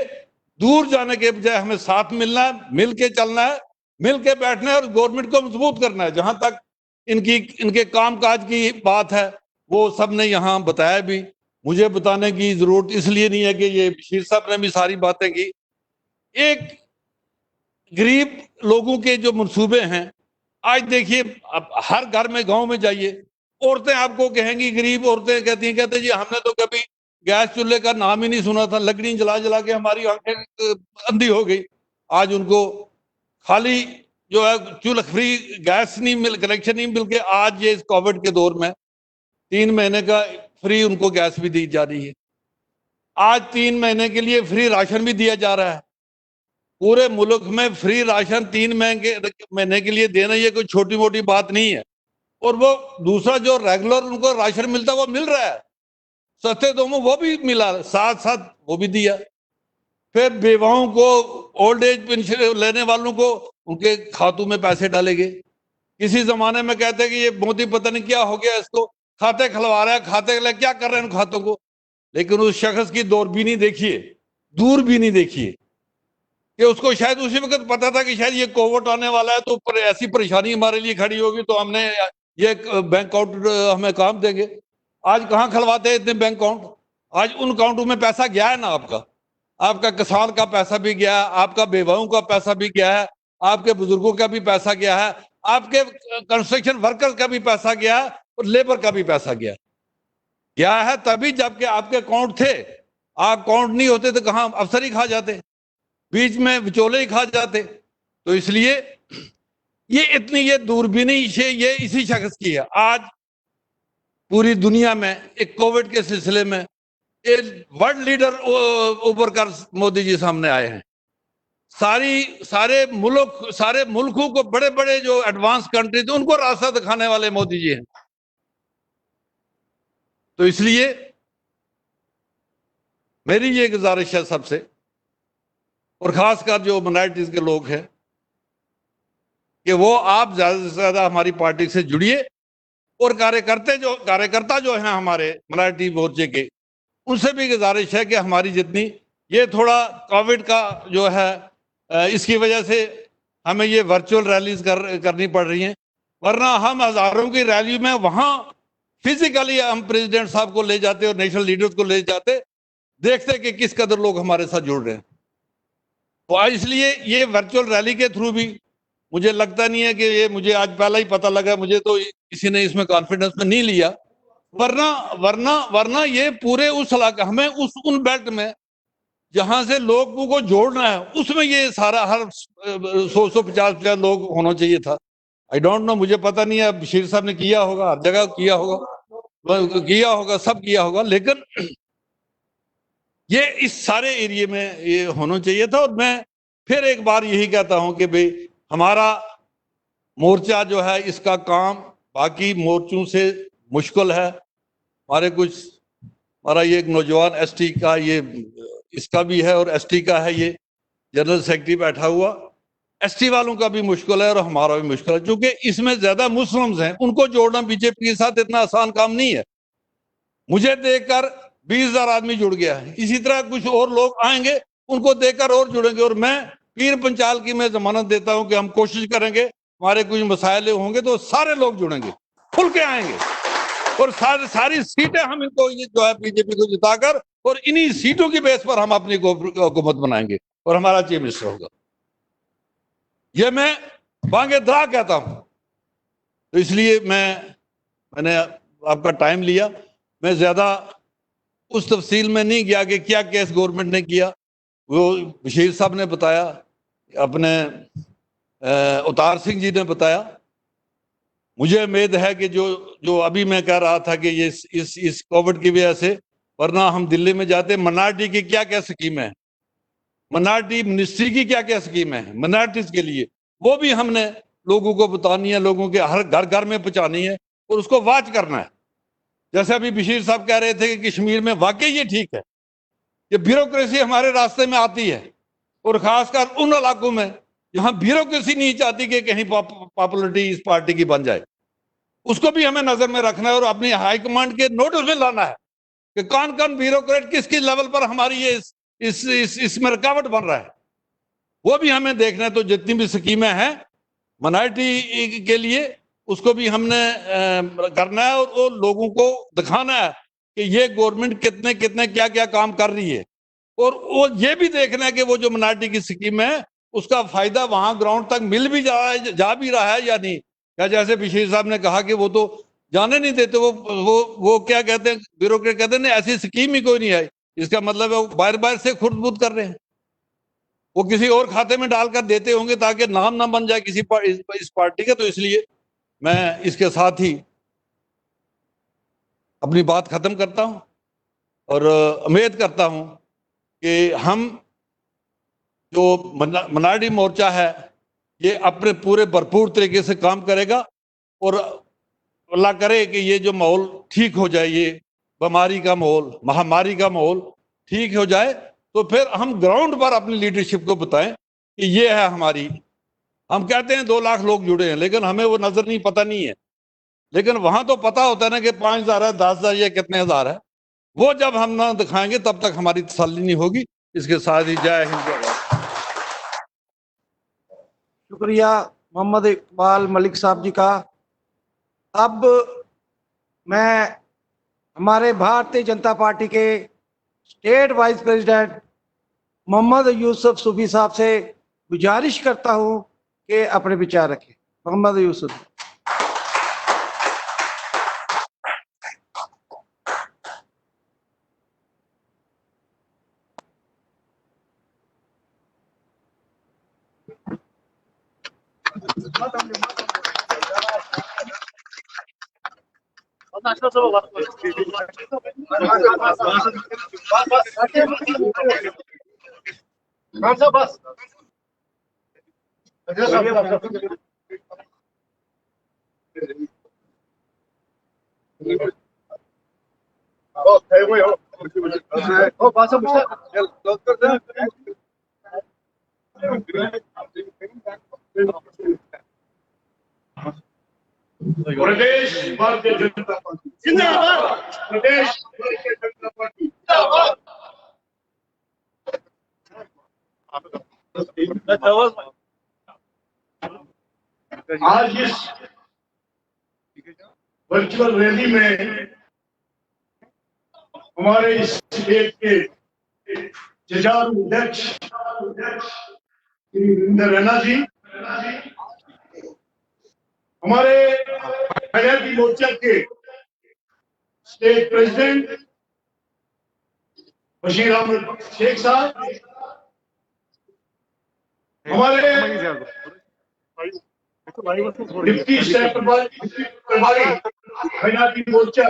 दूर जाने के बजाय हमें साथ मिलना है, मिल के चलना है, मिल के बैठना है और गवर्नमेंट को मजबूत करना है। जहां तक इनके कामकाज की बात है वो सबने यहाँ बताया भी, मुझे बताने की जरूरत इसलिए नहीं है कि ये बशीर साहब ने भी सारी बातें की। एक गरीब लोगों के जो मंसूबे हैं, आज देखिए, अब हर घर में, गांव में जाइए, औरतें आपको कहेंगी, गरीब औरतें कहते जी हमने तो कभी गैस चूल्हे का नाम ही नहीं सुना था, लकड़ी जला जला के हमारी आंखें अंधी हो गई। आज उनको खाली जो है चूल्हा फ्री गैस नहीं मिल, कनेक्शन नहीं मिल के, आज ये इस कोविड के दौर में 3 महीने का फ्री उनको गैस भी दी जा रही है। आज 3 महीने के लिए फ्री राशन भी दिया जा रहा है। पूरे मुल्क में फ्री राशन 3 महीने के लिए देना ये कोई छोटी मोटी बात नहीं है। और वो दूसरा जो रेगुलर उनको राशन मिलता है वो मिल रहा है, सस्ते दामों वो भी मिला, साथ साथ वो भी दिया। फिर बेवाओं को, ओल्ड एज पेंशन लेने वालों को, उनके खातों में पैसे डालेंगे। किसी जमाने में कहते हैं कि ये मोदी पता नहीं क्या हो गया, इसको खाते खुलवा रहा है, खाते के लिए क्या कर रहे हैं उन खातों को। लेकिन उस शख्स की दूरबीनी देखिए, दूरबीनी देखिए कि उसको शायद उसी वक्त पता था कि शायद ये कोविड आने वाला है, तो ऐसी परेशानी हमारे लिए खड़ी होगी, तो हमने ये बैंक अकाउंट हमें काम देंगे। आज कहाँ खुलवाते हैं इतने बैंक अकाउंट? आज उन अकाउंटों में पैसा गया है ना, आपका किसान का पैसा भी गया है, आपका बेवाओं का पैसा भी गया है, आपके बुजुर्गों का भी पैसा गया है, आपके कंस्ट्रक्शन वर्कर्स का भी पैसा गया है और लेबर का भी पैसा गया है तभी जबकि आपके अकाउंट थे। आप अकाउंट नहीं होते तो कहाँ अफसर ही खा जाते, बीच में विचोले ही खा जाते। तो इसलिए ये दूरबीनी ये इसी शख्स की है। आज पूरी दुनिया में एक कोविड के सिलसिले में एक वर्ल्ड लीडर उभर कर मोदी जी सामने आए हैं। सारे मुल्कों को, बड़े बड़े जो एडवांस कंट्री थे उनको रास्ता दिखाने वाले मोदी जी हैं। तो इसलिए मेरी ये गुजारिश है सबसे, और खासकर जो माइनॉरिटीज के लोग हैं, कि वो आप ज्यादा से ज्यादा हमारी पार्टी से जुड़िए, और कार्यकर्ता जो हैं हमारे माइनॉरिटी मोर्चे के, उनसे भी गुजारिश है कि हमारी जितनी, ये थोड़ा कोविड का जो है इसकी वजह से हमें ये वर्चुअल रैलीज करनी पड़ रही हैं, वरना हम हजारों की रैली में वहां फिजिकली हम प्रेसिडेंट साहब को ले जाते और नेशनल लीडर्स को ले जाते, देखते कि किस कदर लोग हमारे साथ जुड़ रहे हैं। तो इसलिए ये वर्चुअल रैली के थ्रू भी मुझे लगता नहीं है कि ये, मुझे आज पहला ही पता लगा, मुझे तो किसी ने इसमें कॉन्फिडेंस में नहीं लिया, वरना ये पूरे उस इलाके, हमें उन बेल्ट में जहां से लोगों को जोड़ना है, उसमें ये सारा हर 100-150 लोग होना चाहिए था। आई डोंट नो, मुझे पता नहीं है, बशीर साहब ने किया होगा, हर जगह किया होगा, सब किया होगा, लेकिन ये इस सारे एरिया में ये होना चाहिए था। और मैं फिर एक बार यही कहता हूं कि भाई हमारा मोर्चा जो है, इसका काम बाकी मोर्चों से मुश्किल है। हमारा ये एक नौजवान एसटी का, ये इसका भी है और एसटी का है, ये जनरल सेक्रेटरी बैठा हुआ, एसटी वालों का भी मुश्किल है और हमारा भी मुश्किल है, क्योंकि इसमें ज्यादा मुस्लिम्स हैं, उनको जोड़ना बीजेपी के साथ इतना आसान काम नहीं है। मुझे देखकर 20,000 आदमी जुड़ गया है, इसी तरह कुछ और लोग आएंगे, उनको देखकर और जुड़ेंगे। और मैं पीर पंचाल की मैं जमानत देता हूं कि हम कोशिश करेंगे, हमारे कुछ मसाइल होंगे तो सारे लोग जुड़ेंगे, खुल के आएंगे, और सारी सीटें हम इनको ये जो है बीजेपी को जिताकर, और इन्हीं सीटों की बेस पर हम अपनी हुकूमत बनाएंगे और हमारा चीफ मिनिस्टर होगा। ये मैं बांगे दरा कहता हूं। तो इसलिए मैंने आपका टाइम लिया, मैं ज्यादा उस तफसील में नहीं गया कि क्या केस गवर्नमेंट ने किया, वो बशीर साहब ने बताया, अपने अवतार सिंह जी ने बताया। मुझे उम्मीद है कि जो अभी मैं कह रहा था कि ये इस कोविड की वजह से, वरना हम दिल्ली में जाते, माइनॉरिटी की क्या क्या स्कीम है, माइनॉरिटी मिनिस्ट्री की क्या क्या स्कीम है माइनॉरिटीज के लिए, वो भी हमने लोगों को बतानी है, लोगों के हर घर घर में पहुंचानी है और उसको वॉच करना है। जैसे अभी बशीर साहब कह रहे थे कि कश्मीर में वाकई ये ठीक है, ये ब्यूरोक्रेसी हमारे रास्ते में आती है, और खासकर उन इलाकों में जहां ब्यूरोक्रेसी नहीं चाहती कि कहीं पॉपुलरिटी इस पार्टी की बन जाए, उसको भी हमें नजर में रखना है और अपनी हाईकमांड के नोटिस में लाना है कि कौन कौन ब्यूरोक्रेट किस किस लेवल पर हमारी ये इसमें रुकावट बन रहा है, वो भी हमें देखना है। तो जितनी भी स्कीमें हैं माइनॉरिटी के लिए, उसको भी हमने करना है, और वो लोगों को दिखाना है कि ये गवर्नमेंट कितने कितने क्या क्या काम कर रही है, और वो ये भी देखना है कि वो जो माइनॉरिटी की स्कीम है उसका फायदा वहां ग्राउंड तक मिल भी जा भी रहा है या नहीं। या जैसे बशीर साहब ने कहा कि वो तो जाने नहीं देते, वो क्या कहते हैं, ब्यूरोक्रेट कहते हैं नहीं, ऐसी स्कीम ही कोई नहीं आई, इसका मतलब है वो बाहर बाहर से खुद बुद कर रहे हैं, वो किसी और खाते में डालकर देते होंगे ताकि नाम ना बन जाए किसी इस पार्टी का। तो इसलिए मैं इसके साथ ही अपनी बात खत्म करता हूं, और उम्मीद करता हूं कि हम जो माइनॉरिटी मोर्चा है ये अपने पूरे भरपूर तरीके से काम करेगा, और अल्लाह करे कि ये जो माहौल ठीक हो जाए, ये बीमारी का माहौल, महामारी का माहौल ठीक हो जाए, तो फिर हम ग्राउंड पर अपनी लीडरशिप को बताएं कि ये है हमारी। हम कहते हैं 2 लाख लोग जुड़े हैं, लेकिन हमें वो नजर नहीं, पता नहीं है, लेकिन वहां तो पता होता है ना कि 5,000 है, 10,000 या कितने हजार है। वो जब हम ना दिखाएंगे तब तक हमारी तसल्ली नहीं होगी। इसके साथ ही जय हिंद। शुक्रिया मोहम्मद इकबाल मलिक साहब जी का। अब मैं हमारे भारतीय जनता पार्टी के state vice president Mohammad Yusuf Sufi साहब से गुजारिश करता हूं कि अपने विचार रखें। मोहम्मद यूसुफ। बस प्रदेश भारतीय जनता पार्टी जिंदाबाद। प्रदेश भारतीय जनता पार्टी जिंदाबाद। आज इस वर्चुअल रैली में हमारे इस स्टेट के जुझारू अध्यक्ष वीरेंद्र रैना जी, हमारे आजादी मोर्चा के स्टेट प्रेसिडेंट बशीर अहमद शेख साहब, हमारे डिप्टी स्टेट प्रभारी आजादी मोर्चा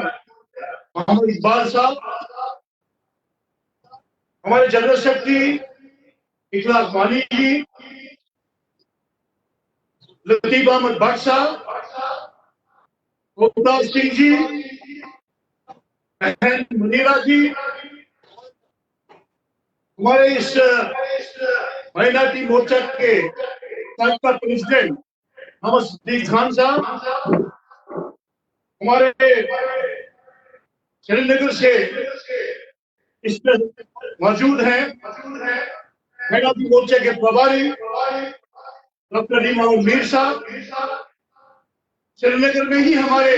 मोहम्मद इकबाल साहब, हमारे जनरल सेक्रेटरी इखलास वानी जी, लतीफ अहमद भट्ट साहब, गोपाल सिंह जी, बहन मुनीरा जी, हमारे इस माइनॉरिटी मोर्चा के साबका प्रेसिडेंट मोहम्मद सिद्दीक खान साहब, हमारे श्रीनगर से इसमें मौजूद हैं माइनॉरिटी मोर्चा के प्रभारी डॉक्टर इमाम मीर साहब, श्रीनगर में ही हमारे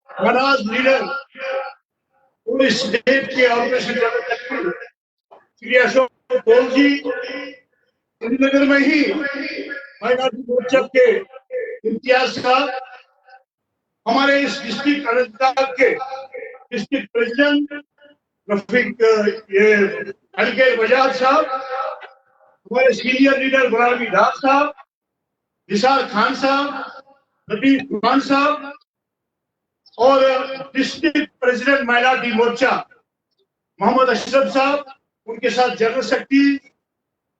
मनाज लीडर और इस स्टेट के ऑपरेशन श्री अशोक कौल जी, श्रीनगर में ही माइनॉरिटी मोर्चा के इम्तियाज साहब, हमारे इस डिस्ट्रिक्ट अनंतनाग के डिस्ट्रिक्ट प्रेसिडेंट रफीक हल्के वजाद साहब, हमारे सीनियर लीडर गुलामी डार साहब, निसार खान साहब, लतीफ खान साहब और डिस्ट्रिक्ट प्रेसिडेंट माइनॉरिटी मोर्चा मोहम्मद अशरफ साहब, उनके साथ जनरल सेक्रेटरी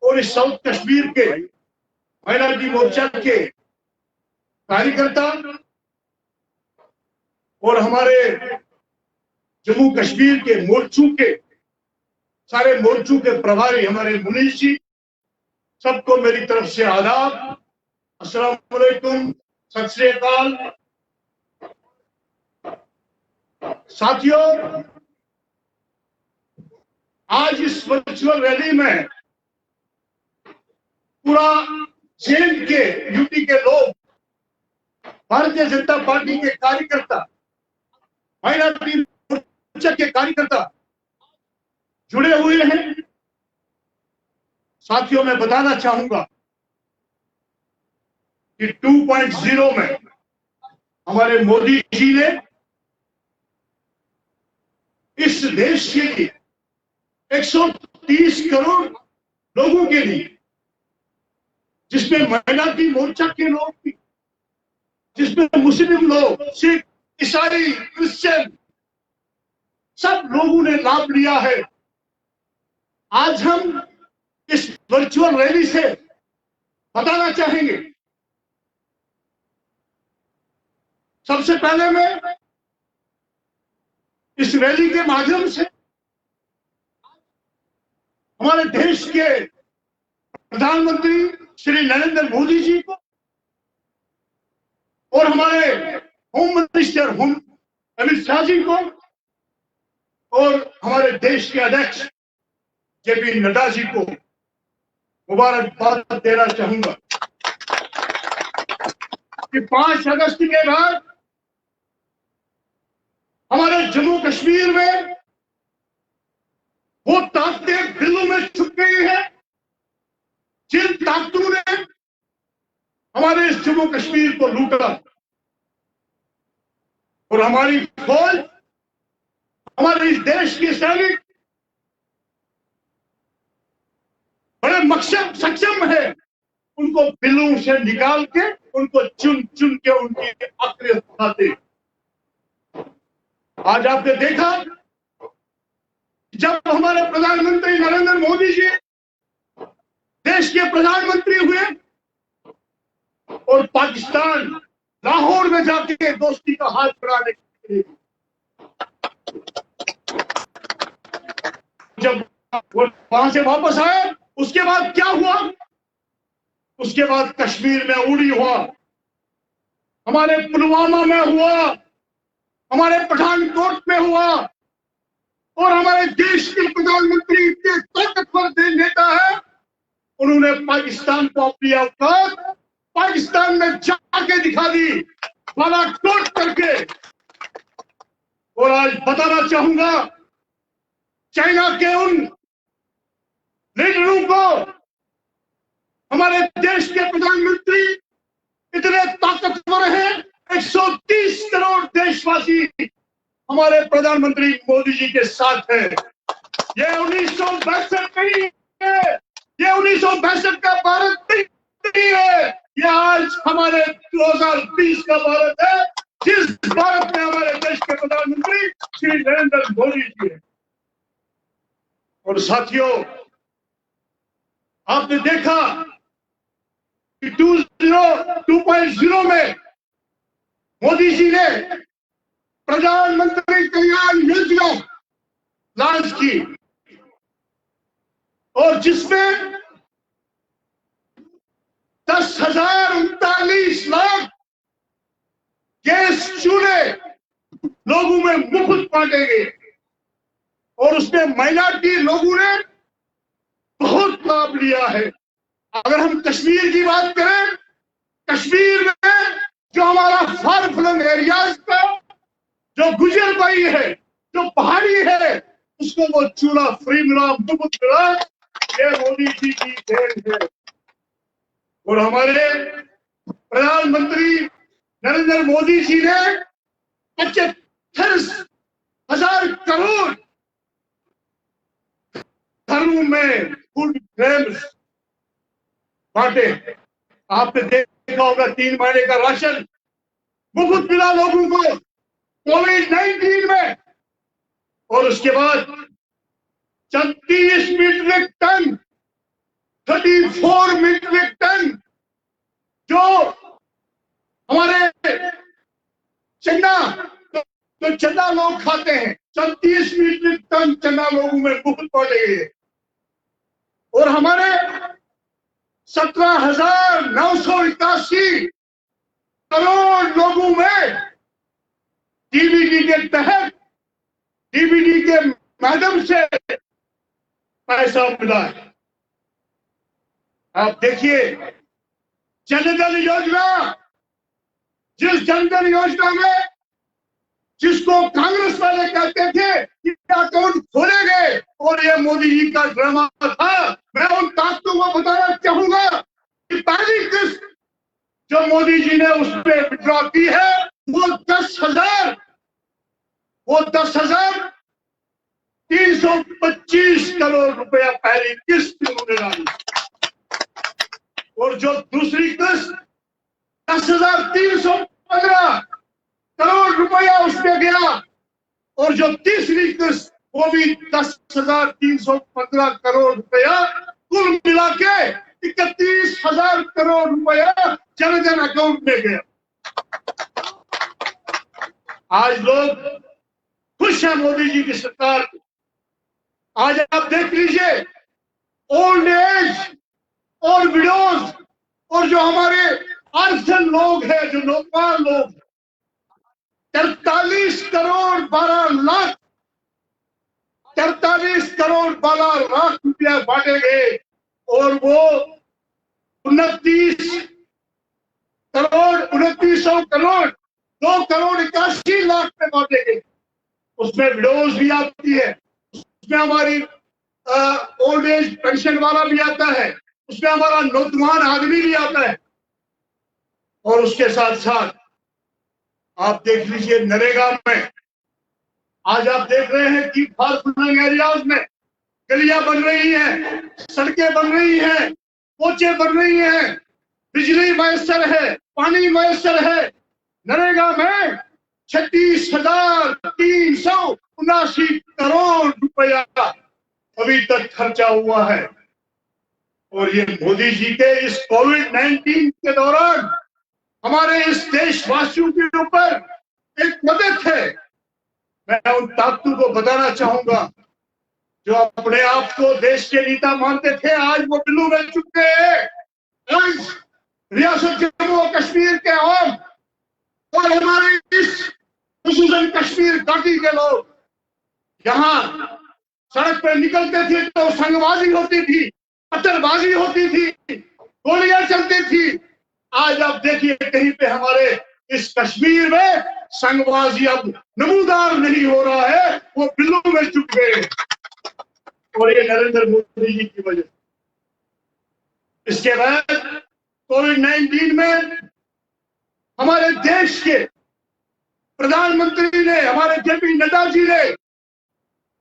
और इस साउथ कश्मीर के माइनॉरिटी मोर्चा के कार्यकर्ता और हमारे जम्मू कश्मीर के मोर्चों के सारे मोर्चों के प्रभारी हमारे मुनीश जी, सबको मेरी तरफ से आदाब, अस्सलाम वालेकुम, सत श्री अकाल। साथियों, आज इस वर्चुअल रैली में पूरा जेल के यूपी के लोग, भारतीय जनता पार्टी के कार्यकर्ता, माइनॉरिटी मोर्चा के कार्यकर्ता जुड़े हुए हैं। साथियों, मैं बताना चाहूंगा कि 2.0 में हमारे मोदी जी ने इस देश के लिए 130 करोड़ लोगों के लिए, जिसमें माइनॉरिटी मोर्चा के लोग भी, जिसमें मुस्लिम लोग, सिख, ईसाई, क्रिश्चियन, सब लोगों ने लाभ लिया है। आज हम इस वर्चुअल रैली से बताना चाहेंगे, सबसे पहले मैं इस रैली के माध्यम से हमारे देश के प्रधानमंत्री श्री नरेंद्र मोदी जी को और हमारे होम मिनिस्टर अमित शाह जी को और हमारे देश के अध्यक्ष जेपी नड्डा जी को मुबारकबाद देना चाहूंगा कि 5 अगस्त के बाद हमारे जम्मू कश्मीर में वो ताकतें दिल्ली में छुप गई है जिन ताकतों ने हमारे इस जम्मू कश्मीर को लूटा, और हमारी फौज, हमारे इस देश के सैनिक बड़े सक्षम है उनको बिल्लों से निकाल के, उनको चुन चुन के उनकी आखिरी उठाते। आज आपने देखा जब हमारे प्रधानमंत्री नरेंद्र मोदी जी देश के प्रधानमंत्री हुए और पाकिस्तान लाहौर में जाके दोस्ती का हाथ बढ़ाने के लिए जब वो वहां से वापस आए, उसके बाद क्या हुआ? उसके बाद कश्मीर में उड़ी हुआ, हमारे पुलवामा में हुआ, हमारे पठानकोट में हुआ, और हमारे देश के प्रधानमंत्री इतने ताकतवर नेता है, उन्होंने पाकिस्तान को अपनी औकात पाकिस्तान में जाके दिखा दी, बालाकोट करके। और आज बताना चाहूंगा चाइना के उन लीडरों को, हमारे देश के प्रधानमंत्री इतने ताकतवर हैं, 130 करोड़ देशवासी हमारे प्रधानमंत्री मोदी जी के साथ है। ये 1962 नहीं है, ये 1962 का भारत नहीं है, ये आज हमारे 2020 का भारत है, जिस भारत में हमारे देश के प्रधानमंत्री श्री नरेंद्र मोदी जी है। और साथियों, आपने देखा कि 2.0 में मोदी जी ने प्रधानमंत्री कल्याण योजना लॉन्च की, और जिसमें 10,039 लाख गैस चूल्हे लोगों में मुफ्त बांटे गए, और उसमें माइनॉरिटी लोगों ने बहुत लाभ लिया है। अगर हम कश्मीर की बात करें, कश्मीर में जो हमारा फार फ्लंग एरियाज का जो गुजरबाई है, जो पहाड़ी है, उसको वो चूल्हा फ्री मिला, मुफ्त मिला, ये मोदी जी की देन है। और हमारे प्रधानमंत्री नरेंद्र मोदी जी ने 75,000 करोड़ घरों में फूड ग्रेन्स बांटे। आपने देखा होगा 3 महीने का राशन मुफ्त मिला लोगों को कोविड-19 में। और उसके बाद 34 मीट्रिक टन 34 मीट्रिक टन जो हमारे चना, जो चना लोग खाते हैं, 34 मीट्रिक टन चना लोगों में मुफ्त बांटे गए। और हमारे 17,981 करोड़ लोगों में डीबीटी के तहत, डीबीटी के माध्यम से पैसा मिला है। आप देखिए जनधन योजना, जिस जनधन योजना में जिसको कांग्रेस वाले कहते थे कि अकाउंट खोलेंगे और ये मोदी जी का ड्रामा था, मैं उन ताकतों को बताना चाहूंगा कि पहली किस्त जो मोदी जी ने उस पर विड्रॉ की है वो 10,325 करोड़ रुपया पहली किस्त उन्होंने डाली। और जो दूसरी किस्त 10,315 करोड़ रुपया उसमें गया, और जो तीसरी किस्त वो भी 10,315 करोड़ रुपया, कुल मिला के 31,000 करोड़ रुपया जनधन अकाउंट में गया। आज लोग खुश हैं मोदी जी की सरकार। आज आप देख लीजिए ओल्ड एज और विडोज और जो हमारे अर्जन लोग हैं, जो नौजवान लोग, 43 करोड़ 12 लाख 43 करोड़ 12 लाख रुपया बांटे गए, और वो 29,2 करोड़ 81 लाख में बांटे गए। उसमें विडोज भी आती है, उसमें हमारी ओल्ड एज पेंशन वाला भी आता है, उसमें हमारा नौजवान आदमी भी आता है। और उसके साथ साथ आप देख लीजिए नरेगा में आज आप देख रहे हैं कि फार फ्लंग एरियाज में गलियां बन रही हैं, सड़कें बन रही हैं, पोचे बन रही हैं, बिजली मयसर है, पानी मयसर है। नरेगा में 36,379 करोड़ रुपया अभी तक खर्चा हुआ है। और ये मोदी जी के इस कोविड-19 के दौरान हमारे इस देशवासियों के ऊपर एक मदद है। मैं उन ताकतों को बताना चाहूंगा जो अपने आप को देश के नेता मानते थे, आज वो बिल्लू मिल चुके हैं। आज रियासत जम्मू और कश्मीर के आवाम और हमारे इस खुसूसन कश्मीर घाटी के लोग यहाँ सड़क पर निकलते थे तो संगबाजी होती थी, पत्थरबाजी होती थी, गोलियां चलती थी। आज आप देखिए कहीं पे हमारे इस कश्मीर में संगबाजी अब नमूदार नहीं हो रहा है, वो बिल्लू में चुके हैं और ये नरेंद्र मोदी जी की वजह। इसके बाद कोविड-19 में हमारे देश के प्रधानमंत्री ने, हमारे जेपी नड्डा जी ने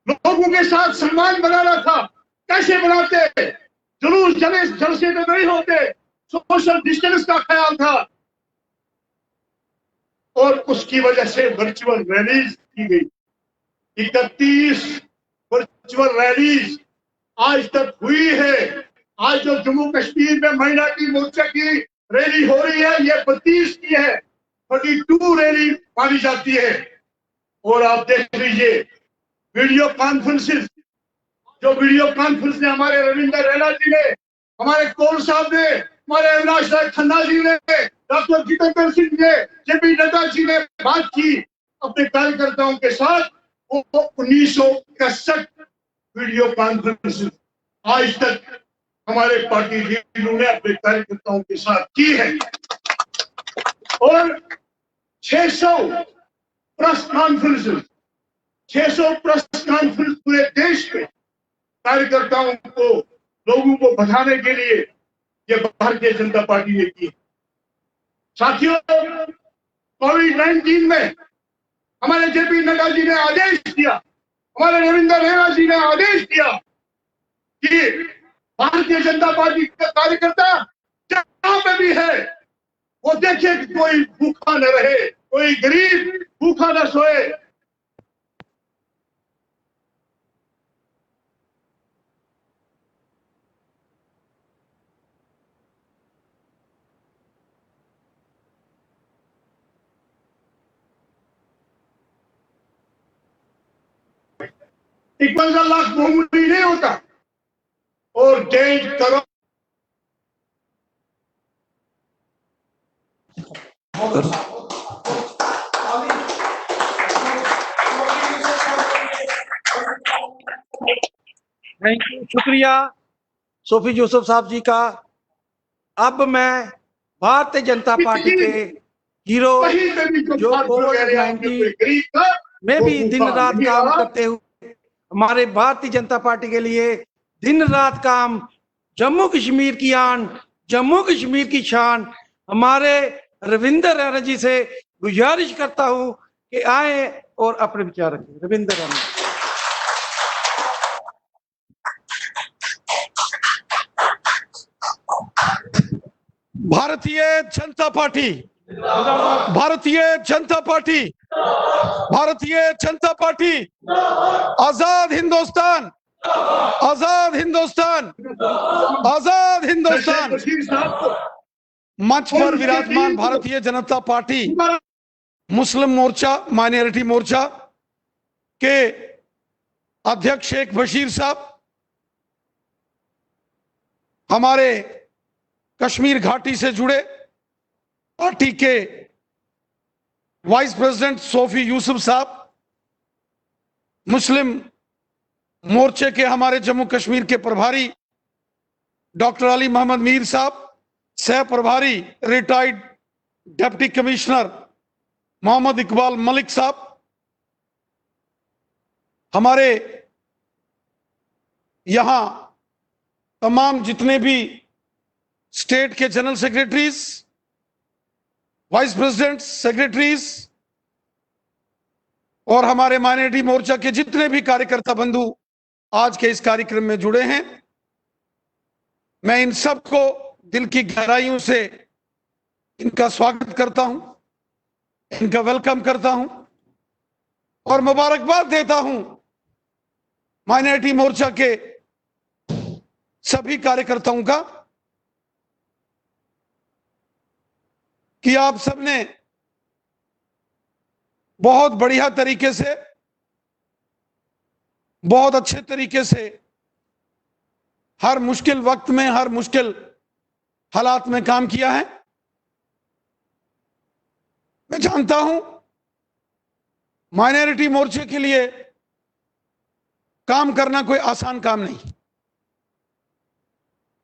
लोगों के साथ सम्मान बनाना था। कैसे बनाते? जुलूस जलसे तो नहीं होते, सोशल डिस्टेंस का ख्याल था और उसकी वजह से वर्चुअल रैलीज की गई। 31 वर्चुअल रैलीज आज तक हुई है। आज जो जम्मू कश्मीर में माइनॉरिटी मोर्चा की रैली हो रही है, ये 32 की है, 32 रैली मानी जाती है। और आप देख लीजिए वीडियो कॉन्फ्रेंसेस, जो वीडियो कॉन्फ्रेंस ने हमारे रविंद्र रैना जी ने, हमारे कौल साहब ने, हमारे अविनाश राय खन्ना जी ने, डॉक्टर जितेंद्र सिंह ने, जेपी नड्डा जी ने बात की अपने कार्यकर्ताओं के साथ, वो 1961 वीडियो कॉन्फ्रेंस आज तक हमारे पार्टी लीडरों ने अपने कार्यकर्ताओं के साथ की है। और 600 प्रेस कॉन्फ्रेंस, 600 प्रेस कॉन्फ्रेंस पूरे देश में कार्यकर्ताओं को, लोगों को बताने के लिए ये भारतीय जनता पार्टी ने की। साथियों, कोविड-19 में हमारे जेपी नड्डा जी ने आदेश दिया, हमारे रविंद्र रैना जी ने आदेश दिया कि भारतीय जनता पार्टी का कार्यकर्ता जहां पे भी है वो देखे कि कोई भूखा न रहे, कोई गरीब भूखा न सोए। एक 15 लाख मामूली नहीं होता और 1.5 करोड़ थैंक यू, शुक्रिया सोफी जोसेफ साहब जी का। अब मैं भारतीय जनता पार्टी के हीरो कहीं पे भी जो कोविड-19 में भी दिन रात काम करते हुए हमारे भारतीय जनता पार्टी के लिए दिन रात काम, जम्मू कश्मीर की आन, जम्मू कश्मीर की शान, हमारे रविंद्र रैना जी से गुजारिश करता हूं कि आए और अपने विचार रखें। रविंद्र रैना। भारतीय जनता पार्टी, भारतीय जनता पार्टी, भारतीय जनता पार्टी, आजाद हिंदुस्तान, आजाद हिंदुस्तान, आजाद हिंदुस्तान। मंच पर विराजमान भारतीय जनता पार्टी मुस्लिम मोर्चा, माइनॉरिटी मोर्चा के अध्यक्ष शेख बशीर साहब, हमारे कश्मीर घाटी से जुड़े पार्टी के वाइस प्रेसिडेंट सोफी यूसुफ साहब, मुस्लिम मोर्चे के हमारे जम्मू कश्मीर के प्रभारी डॉक्टर अली मोहम्मद मीर साहब, सह प्रभारी retired deputy commissioner Mohammad Iqbal Malik Sahab, हमारे यहां तमाम जितने भी स्टेट के general secretaries, vice president, secretaries और हमारे माइनॉरिटी मोर्चा के जितने भी कार्यकर्ता बंधु आज के इस कार्यक्रम में जुड़े हैं, मैं इन सबको दिल की गहराइयों से इनका स्वागत करता हूं, इनका वेलकम करता हूं और मुबारकबाद देता हूं माइनॉरिटी मोर्चा के सभी कार्यकर्ताओं का कि आप सबने बहुत बढ़िया तरीके से, बहुत अच्छे तरीके से हर मुश्किल वक्त में, हर मुश्किल हालात में काम किया है। मैं जानता हूं माइनॉरिटी मोर्चे के लिए काम करना कोई आसान काम नहीं,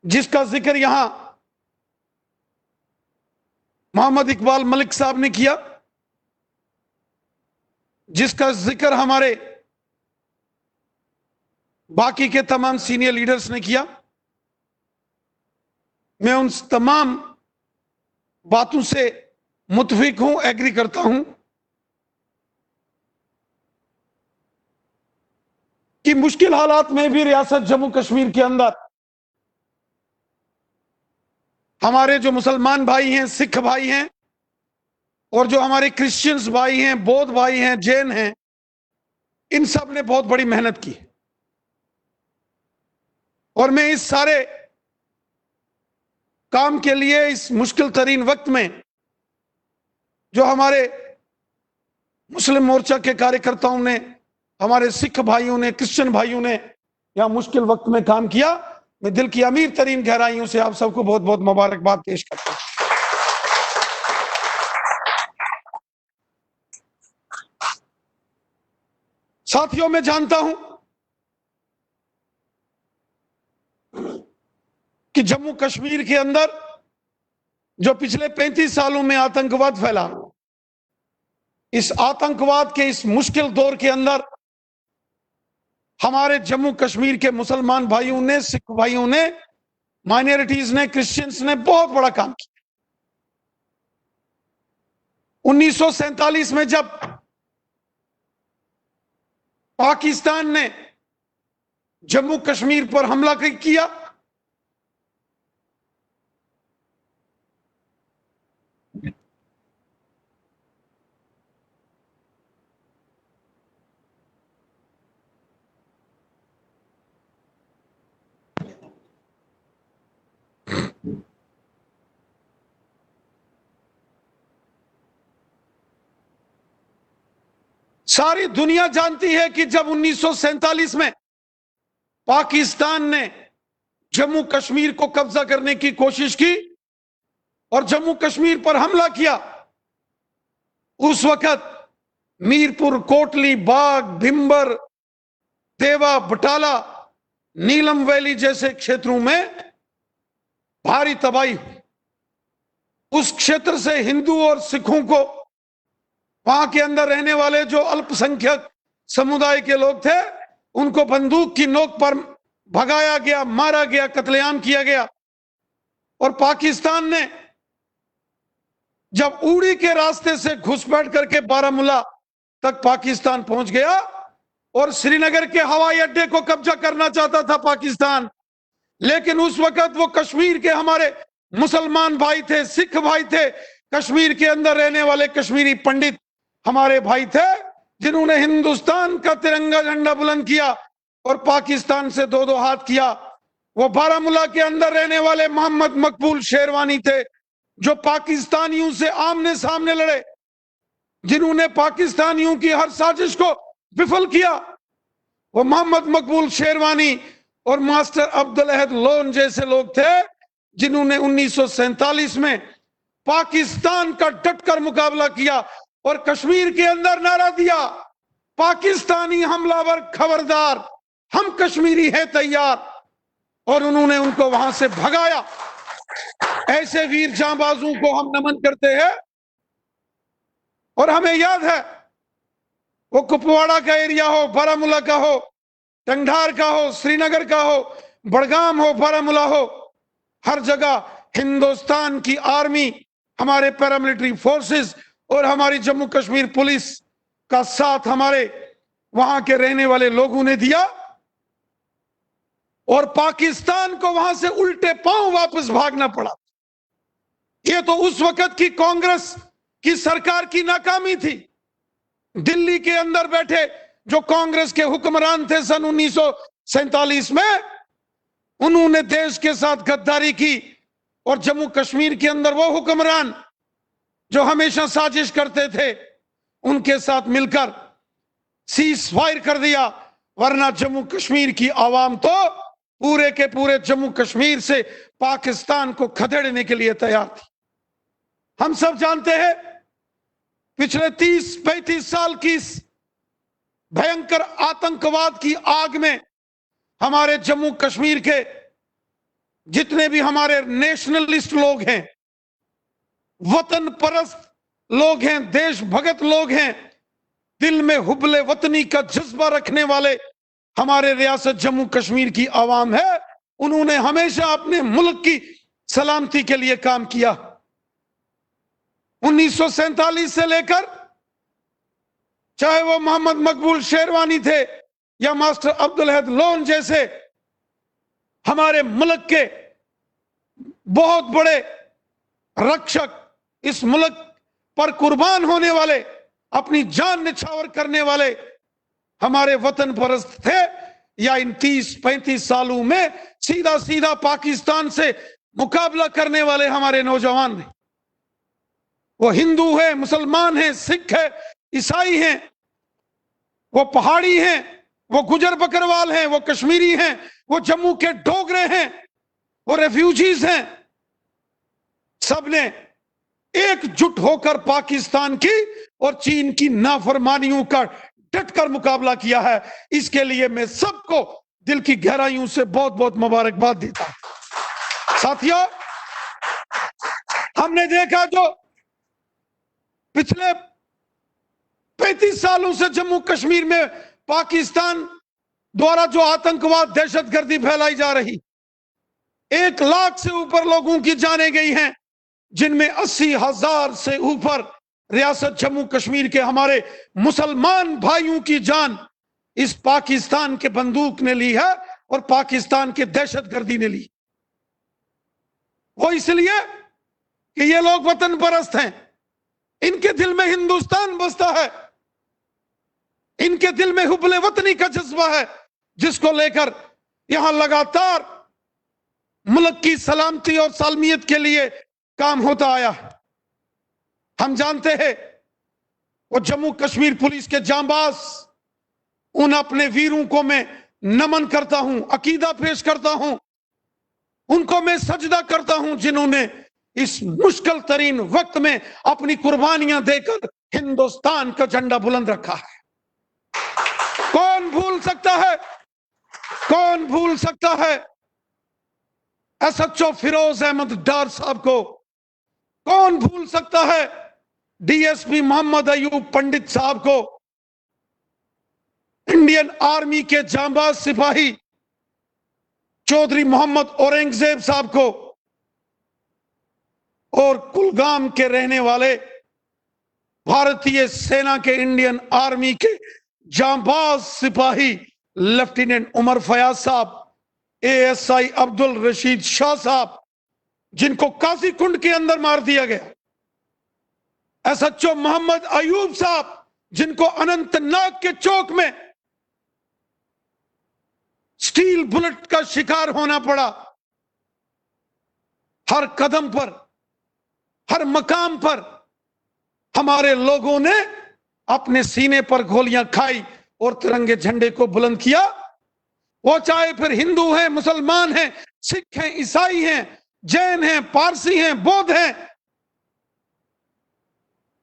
जिसका जिक्र यहां मोहम्मद इकबाल मलिक साहब ने किया, जिसका जिक्र हमारे बाकी के तमाम सीनियर लीडर्स ने किया। मैं उन तमाम बातों से मुत्फिक हूं, एग्री करता हूं कि मुश्किल हालात में भी रियासत जम्मू कश्मीर के अंदर हमारे जो मुसलमान भाई हैं, सिख भाई हैं, और जो हमारे क्रिश्चियंस भाई हैं, बौद्ध भाई हैं, जैन हैं, इन सब ने बहुत बड़ी मेहनत की। और मैं इस सारे काम के लिए इस मुश्किल तरीन वक्त में जो हमारे मुस्लिम मोर्चा के कार्यकर्ताओं ने, हमारे सिख भाइयों ने, क्रिश्चियन भाइयों ने यहां मुश्किल वक्त में काम किया, मैं दिल की अमीर तरीन गहराइयों से आप सबको बहुत बहुत मुबारकबाद पेश करता हूं। साथियों, मैं जानता हूं कि जम्मू कश्मीर के अंदर जो पिछले 35 सालों में आतंकवाद फैला, इस आतंकवाद के इस मुश्किल दौर के अंदर हमारे जम्मू कश्मीर के मुसलमान भाइयों ने, सिख भाइयों ने, माइनॉरिटीज ने, क्रिश्चियंस ने बहुत बड़ा काम किया। 1947 में जब पाकिस्तान ने जम्मू कश्मीर पर हमला किया, सारी दुनिया जानती है कि जब 1947 में पाकिस्तान ने जम्मू कश्मीर को कब्जा करने की कोशिश की और जम्मू कश्मीर पर हमला किया, उस वक्त मीरपुर, कोटली, बाग, भिंबर, देवा, बटाला, नीलम वैली जैसे क्षेत्रों में भारी तबाही हुई। उस क्षेत्र से हिंदू और सिखों को, वहां के अंदर रहने वाले जो अल्पसंख्यक समुदाय के लोग थे, उनको बंदूक की नोक पर भगाया गया, मारा गया, कत्लेआम किया गया। और पाकिस्तान ने जब उड़ी के रास्ते से घुसपैठ करके बारामूला तक पाकिस्तान पहुंच गया और श्रीनगर के हवाई अड्डे को कब्जा करना चाहता था पाकिस्तान, लेकिन उस वक्त वो कश्मीर के हमारे मुसलमान भाई थे, सिख भाई थे, कश्मीर के अंदर रहने वाले कश्मीरी पंडित हमारे भाई थे, जिन्होंने हिंदुस्तान का तिरंगा झंडा बुलंद किया और पाकिस्तान से दो दो हाथ किया। वो बारामूला के अंदर रहने वाले मोहम्मद मकबूल शेरवानी थे, जो पाकिस्तानियों से आमने सामने लड़े, जिन्होंने पाकिस्तानियों की हर साजिश को विफल किया। वो मोहम्मद मकबूल शेरवानी और मास्टर अब्दुल अहद लोन जैसे लोग थे, जिन्होंने 1947 में पाकिस्तान का डटकर मुकाबला किया और कश्मीर के अंदर नारा दिया, पाकिस्तानी हमलावर खबरदार, हम कश्मीरी हैं तैयार। और उन्होंने उनको वहां से भगाया। ऐसे वीर जांबाजों को हम नमन करते हैं। और हमें याद है, वो कुपवाड़ा का एरिया हो, बारामूला का हो, टंगधार का हो, श्रीनगर का हो, बड़गाम हो, बारामूला हो, हर जगह हिंदुस्तान की आर्मी, हमारे पैरामिलिट्री फोर्सेस और हमारी जम्मू कश्मीर पुलिस का साथ हमारे वहां के रहने वाले लोगों ने दिया और पाकिस्तान को वहां से उल्टे पांव वापस भागना पड़ा। यह तो उस वक्त की कांग्रेस की सरकार की नाकामी थी। दिल्ली के अंदर बैठे जो कांग्रेस के हुक्मरान थे सन 1947 में, उन्होंने देश के साथ गद्दारी की और जम्मू कश्मीर के अंदर वो हुक्मरान जो हमेशा साजिश करते थे उनके साथ मिलकर सीज फायर कर दिया, वरना जम्मू कश्मीर की आवाम तो पूरे के पूरे जम्मू कश्मीर से पाकिस्तान को खदेड़ने के लिए तैयार थी। हम सब जानते हैं पिछले 30-35 साल की इस भयंकर आतंकवाद की आग में हमारे जम्मू कश्मीर के जितने भी हमारे नेशनलिस्ट लोग हैं, वतन परस्त लोग हैं, देशभगत लोग हैं, दिल में हुब्बे वतनी का जज्बा रखने वाले हमारे रियासत जम्मू कश्मीर की आवाम है, उन्होंने हमेशा अपने मुल्क की सलामती के लिए काम किया। 1947 से लेकर चाहे वो मोहम्मद मकबूल शेरवानी थे या मास्टर अब्दुल हद लोन जैसे हमारे मुल्क के बहुत बड़े रक्षक, इस मुल्क पर कुर्बान होने वाले, अपनी जान निछावर करने वाले हमारे वतन परस्त थे, या इन 30-35 सालों में सीधा सीधा पाकिस्तान से मुकाबला करने वाले हमारे नौजवान थे। वो हिंदू है, मुसलमान है, सिख है, ईसाई हैं, वो पहाड़ी हैं, वो गुजर बकरवाल हैं, वो कश्मीरी हैं, वो जम्मू के डोगरे हैं, वो रेफ्यूजीज हैं, सबने एकजुट होकर पाकिस्तान की और चीन की नाफरमानियों का डटकर मुकाबला किया है। इसके लिए मैं सबको दिल की गहराइयों से बहुत बहुत मुबारकबाद देता हूं। साथियों, हमने देखा जो पिछले 35 सालों से जम्मू कश्मीर में पाकिस्तान द्वारा जो आतंकवाद, दहशतगर्दी फैलाई जा रही, 1 लाख से ऊपर लोगों की जानें गई हैं, जिनमें 80,000 से ऊपर रियासत जम्मू कश्मीर के हमारे मुसलमान भाइयों की जान इस पाकिस्तान के बंदूक ने ली है और पाकिस्तान के दहशतगर्दी ने ली। वो इसलिए कि ये लोग वतन परस्त हैं, इनके दिल में हिंदुस्तान बसता है, इनके दिल में हुब्बे वतनी का जज्बा है, जिसको लेकर यहां लगातार मुल्क की सलामती और सालमियत के लिए काम होता आया है। हम जानते हैं वो जम्मू कश्मीर पुलिस के जांबाज, उन अपने वीरों को मैं नमन करता हूं, अकीदा पेश करता हूं, उनको मैं सजदा करता हूं, जिन्होंने इस मुश्किल तरीन वक्त में अपनी कुर्बानियां देकर हिंदुस्तान का झंडा बुलंद रखा है। कौन भूल सकता है, कौन भूल सकता है एसएचओ फिरोज अहमद डार साहब को, कौन भूल सकता है डीएसपी मोहम्मद अयूब पंडित साहब को, इंडियन आर्मी के जांबाज सिपाही चौधरी मोहम्मद औरंगजेब साहब को, और कुलगाम के रहने वाले भारतीय सेना के इंडियन आर्मी के जांबाज सिपाही लेफ्टिनेंट उमर फयाज साहब, एएसआई अब्दुल रशीद शाह साहब, जिनको काजी कुंड के अंदर मार दिया गया, एसएचओ मोहम्मद अयूब साहब, जिनको अनंतनाग के चौक में स्टील बुलेट का शिकार होना पड़ा। हर कदम पर, हर मकाम पर हमारे लोगों ने अपने सीने पर गोलियां खाई और तिरंगे झंडे को बुलंद किया। वो चाहे फिर हिंदू हैं, मुसलमान हैं, सिख हैं, ईसाई हैं, जैन हैं, पारसी हैं, बौद्ध हैं,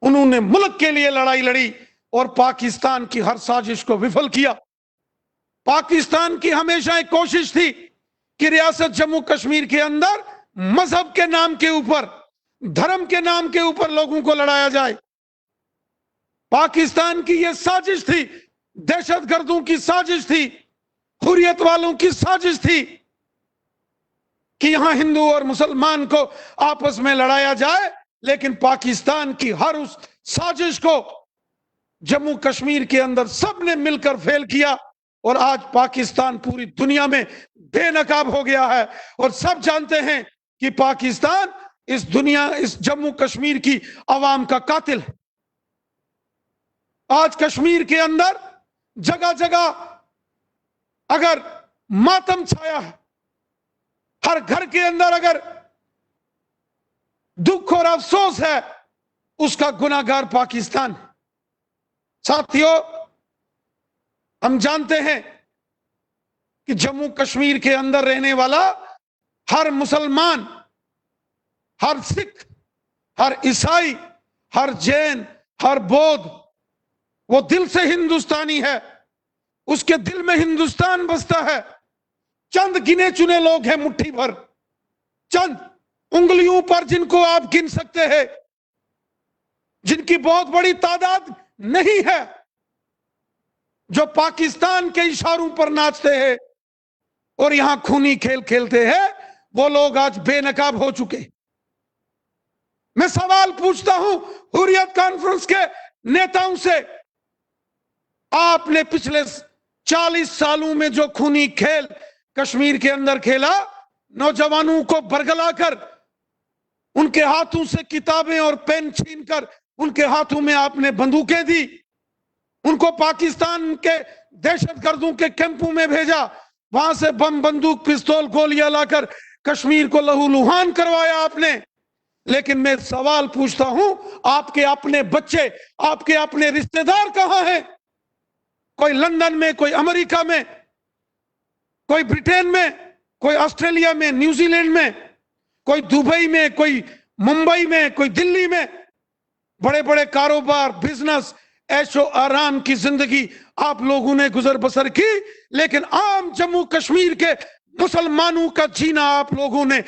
उन्होंने मुल्क के लिए लड़ाई लड़ी और पाकिस्तान की हर साजिश को विफल किया। पाकिस्तान की हमेशा एक कोशिश थी कि रियासत जम्मू कश्मीर के अंदर मजहब के नाम के ऊपर, धर्म के नाम के ऊपर लोगों को लड़ाया जाए। पाकिस्तान की यह साजिश थी, दहशतगर्दों की साजिश थी, हुर्रियत वालों की साजिश थी कि यहां हिंदू और मुसलमान को आपस में लड़ाया जाए। लेकिन पाकिस्तान की हर उस साजिश को जम्मू कश्मीर के अंदर सबने मिलकर फेल किया और आज पाकिस्तान पूरी दुनिया में बेनकाब हो गया है। और सब जानते हैं कि पाकिस्तान इस जम्मू कश्मीर की आवाम का कातिल है। आज कश्मीर के अंदर जगह जगह अगर मातम छाया है, हर घर के अंदर अगर दुख और अफसोस है, उसका गुनाहगार पाकिस्तान है। साथियों, हम जानते हैं कि जम्मू कश्मीर के अंदर रहने वाला हर मुसलमान, हर सिख, हर ईसाई, हर जैन, हर बौद्ध, वो दिल से हिंदुस्तानी है। उसके दिल में हिंदुस्तान बसता है। चंद गिने चुने लोग हैं, मुट्ठी भर, चंद उंगलियों पर जिनको आप गिन सकते हैं, जिनकी बहुत बड़ी तादाद नहीं है, जो पाकिस्तान के इशारों पर नाचते हैं और यहां खूनी खेल खेलते हैं। वो लोग आज बेनकाब हो चुके। मैं सवाल पूछता हूं हुर्रियत कॉन्फ्रेंस के नेताओं से, आपने पिछले 40 सालों में जो खूनी खेल कश्मीर के अंदर खेला, नौजवानों को बरगलाकर उनके हाथों से किताबें और पेन छीनकर उनके हाथों में आपने बंदूकें दी, उनको पाकिस्तान के दहशतगर्दों के कैंपों में भेजा, वहां से बम, बंदूक, पिस्तौल, गोलियां लाकर कश्मीर को लहूलुहान करवाया आपने। लेकिन मैं सवाल पूछता हूं, आपके अपने बच्चे, आपके अपने रिश्तेदार कहां हैं? कोई लंदन में, कोई अमेरिका में, कोई ब्रिटेन में, कोई ऑस्ट्रेलिया में, न्यूजीलैंड में, कोई दुबई में, कोई मुंबई में, कोई दिल्ली में। बड़े बड़े कारोबार, बिजनेस, ऐशो आराम की जिंदगी आप लोगों ने गुजर बसर की, लेकिन आम जम्मू कश्मीर के मुसलमानों का जीना आप लोगों ने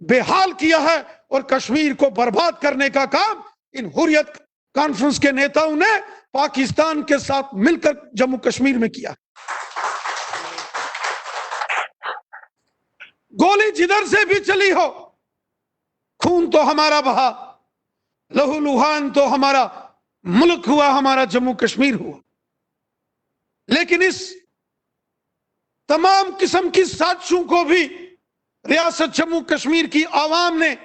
बेहाल किया है। और कश्मीर को बर्बाद करने का काम इन हुर्रियत कॉन्फ्रेंस के नेताओं ने पाकिस्तान के साथ मिलकर जम्मू कश्मीर में किया। गोली जिधर से भी चली हो, खून तो हमारा बहा, लहूलुहान तो हमारा मुल्क हुआ, हमारा जम्मू कश्मीर हुआ। लेकिन इस तमाम किस्म की साजिशों को भी रियासत जम्मू कश्मीर की आवाम ने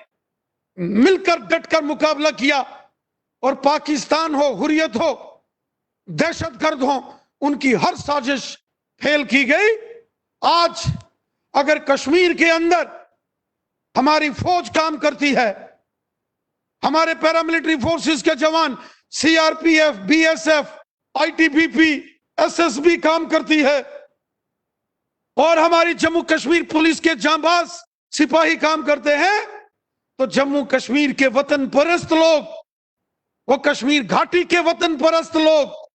मिलकर डटकर मुकाबला किया। और पाकिस्तान हो, हुर्रियत हो, दहशतगर्द हो, उनकी हर साजिश फेल की गई। आज अगर कश्मीर के अंदर हमारी फौज काम करती है, हमारे पैरामिलिट्री फोर्सेस के जवान, सीआरपीएफ, बीएसएफ, आईटीबीपी, एसएसबी काम करती है, और हमारी जम्मू कश्मीर पुलिस के जांबाज सिपाही काम करते हैं, तो जम्मू कश्मीर के वतन परस्त लोग, वो कश्मीर घाटी के वतन परस्त लोग,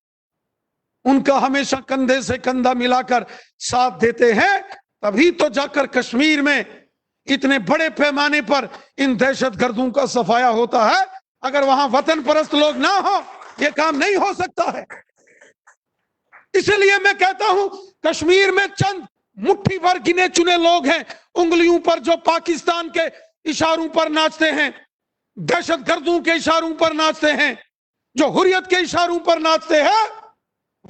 उनका हमेशा कंधे से कंधा मिलाकर साथ देते हैं। तभी तो जाकर कश्मीर में इतने बड़े पैमाने पर इन दहशतगर्दों का सफाया होता है। अगर वहां वतन परस्त लोग ना हो, यह काम नहीं हो सकता है। इसलिए मैं कहता हूं, कश्मीर में चंद मुट्ठी भर गिने चुने लोग हैं, उंगलियों पर, जो पाकिस्तान के इशारों पर नाचते हैं, दहशतगर्दों के इशारों पर नाचते हैं, जो हुर्रियत के इशारों पर नाचते हैं।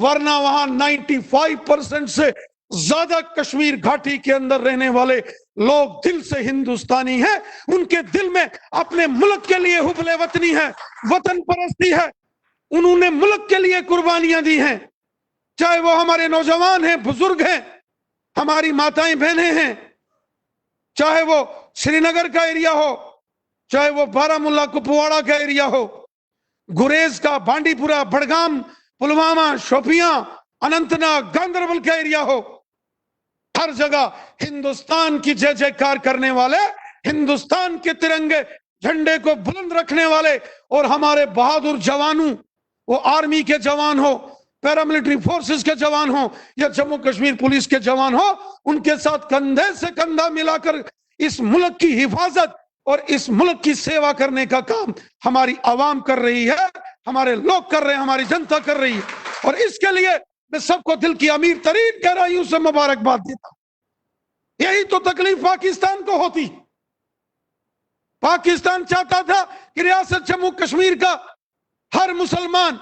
वरना वहां 95% से ज्यादा कश्मीर घाटी के अंदर रहने वाले लोग दिल से हिंदुस्तानी हैं। उनके दिल में अपने मुल्क के लिए हुब्बे वतनी है, वतन परस्ती है। उन्होंने मुल्क के लिए कुर्बानियां दी हैं, चाहे वो हमारे नौजवान हैं, बुजुर्ग हैं, हमारी माताएं बहनें हैं, चाहे वो श्रीनगर का एरिया हो, चाहे वो बारामुल्ला कुपवाड़ा का एरिया हो, गुरेज का, बांडीपुरा, बड़गाम, पुलवामा, शोपियां, अनंतनाग, गांदरबल का एरिया हो, हर जगह हिंदुस्तान की जय जयकार करने वाले, हिंदुस्तान के तिरंगे झंडे को बुलंद रखने वाले और हमारे बहादुर जवानों, वो आर्मी के जवान हो, पैरामिलिट्री फोर्सेस के जवान हो या जम्मू कश्मीर पुलिस के जवान हो, उनके साथ कंधे से कंधा मिलाकर इस मुल्क की हिफाजत और इस मुल्क की सेवा करने का काम हमारी आवाम कर रही है, हमारे लोग कर रहे हैं, हमारी जनता कर रही है। और इसके लिए मैं सबको दिल की अमीर तरीन गहराइयों से मुबारकबाद देता हूं। यही तो तकलीफ पाकिस्तान को होती। पाकिस्तान चाहता था कि रियासत जम्मू कश्मीर का हर मुसलमान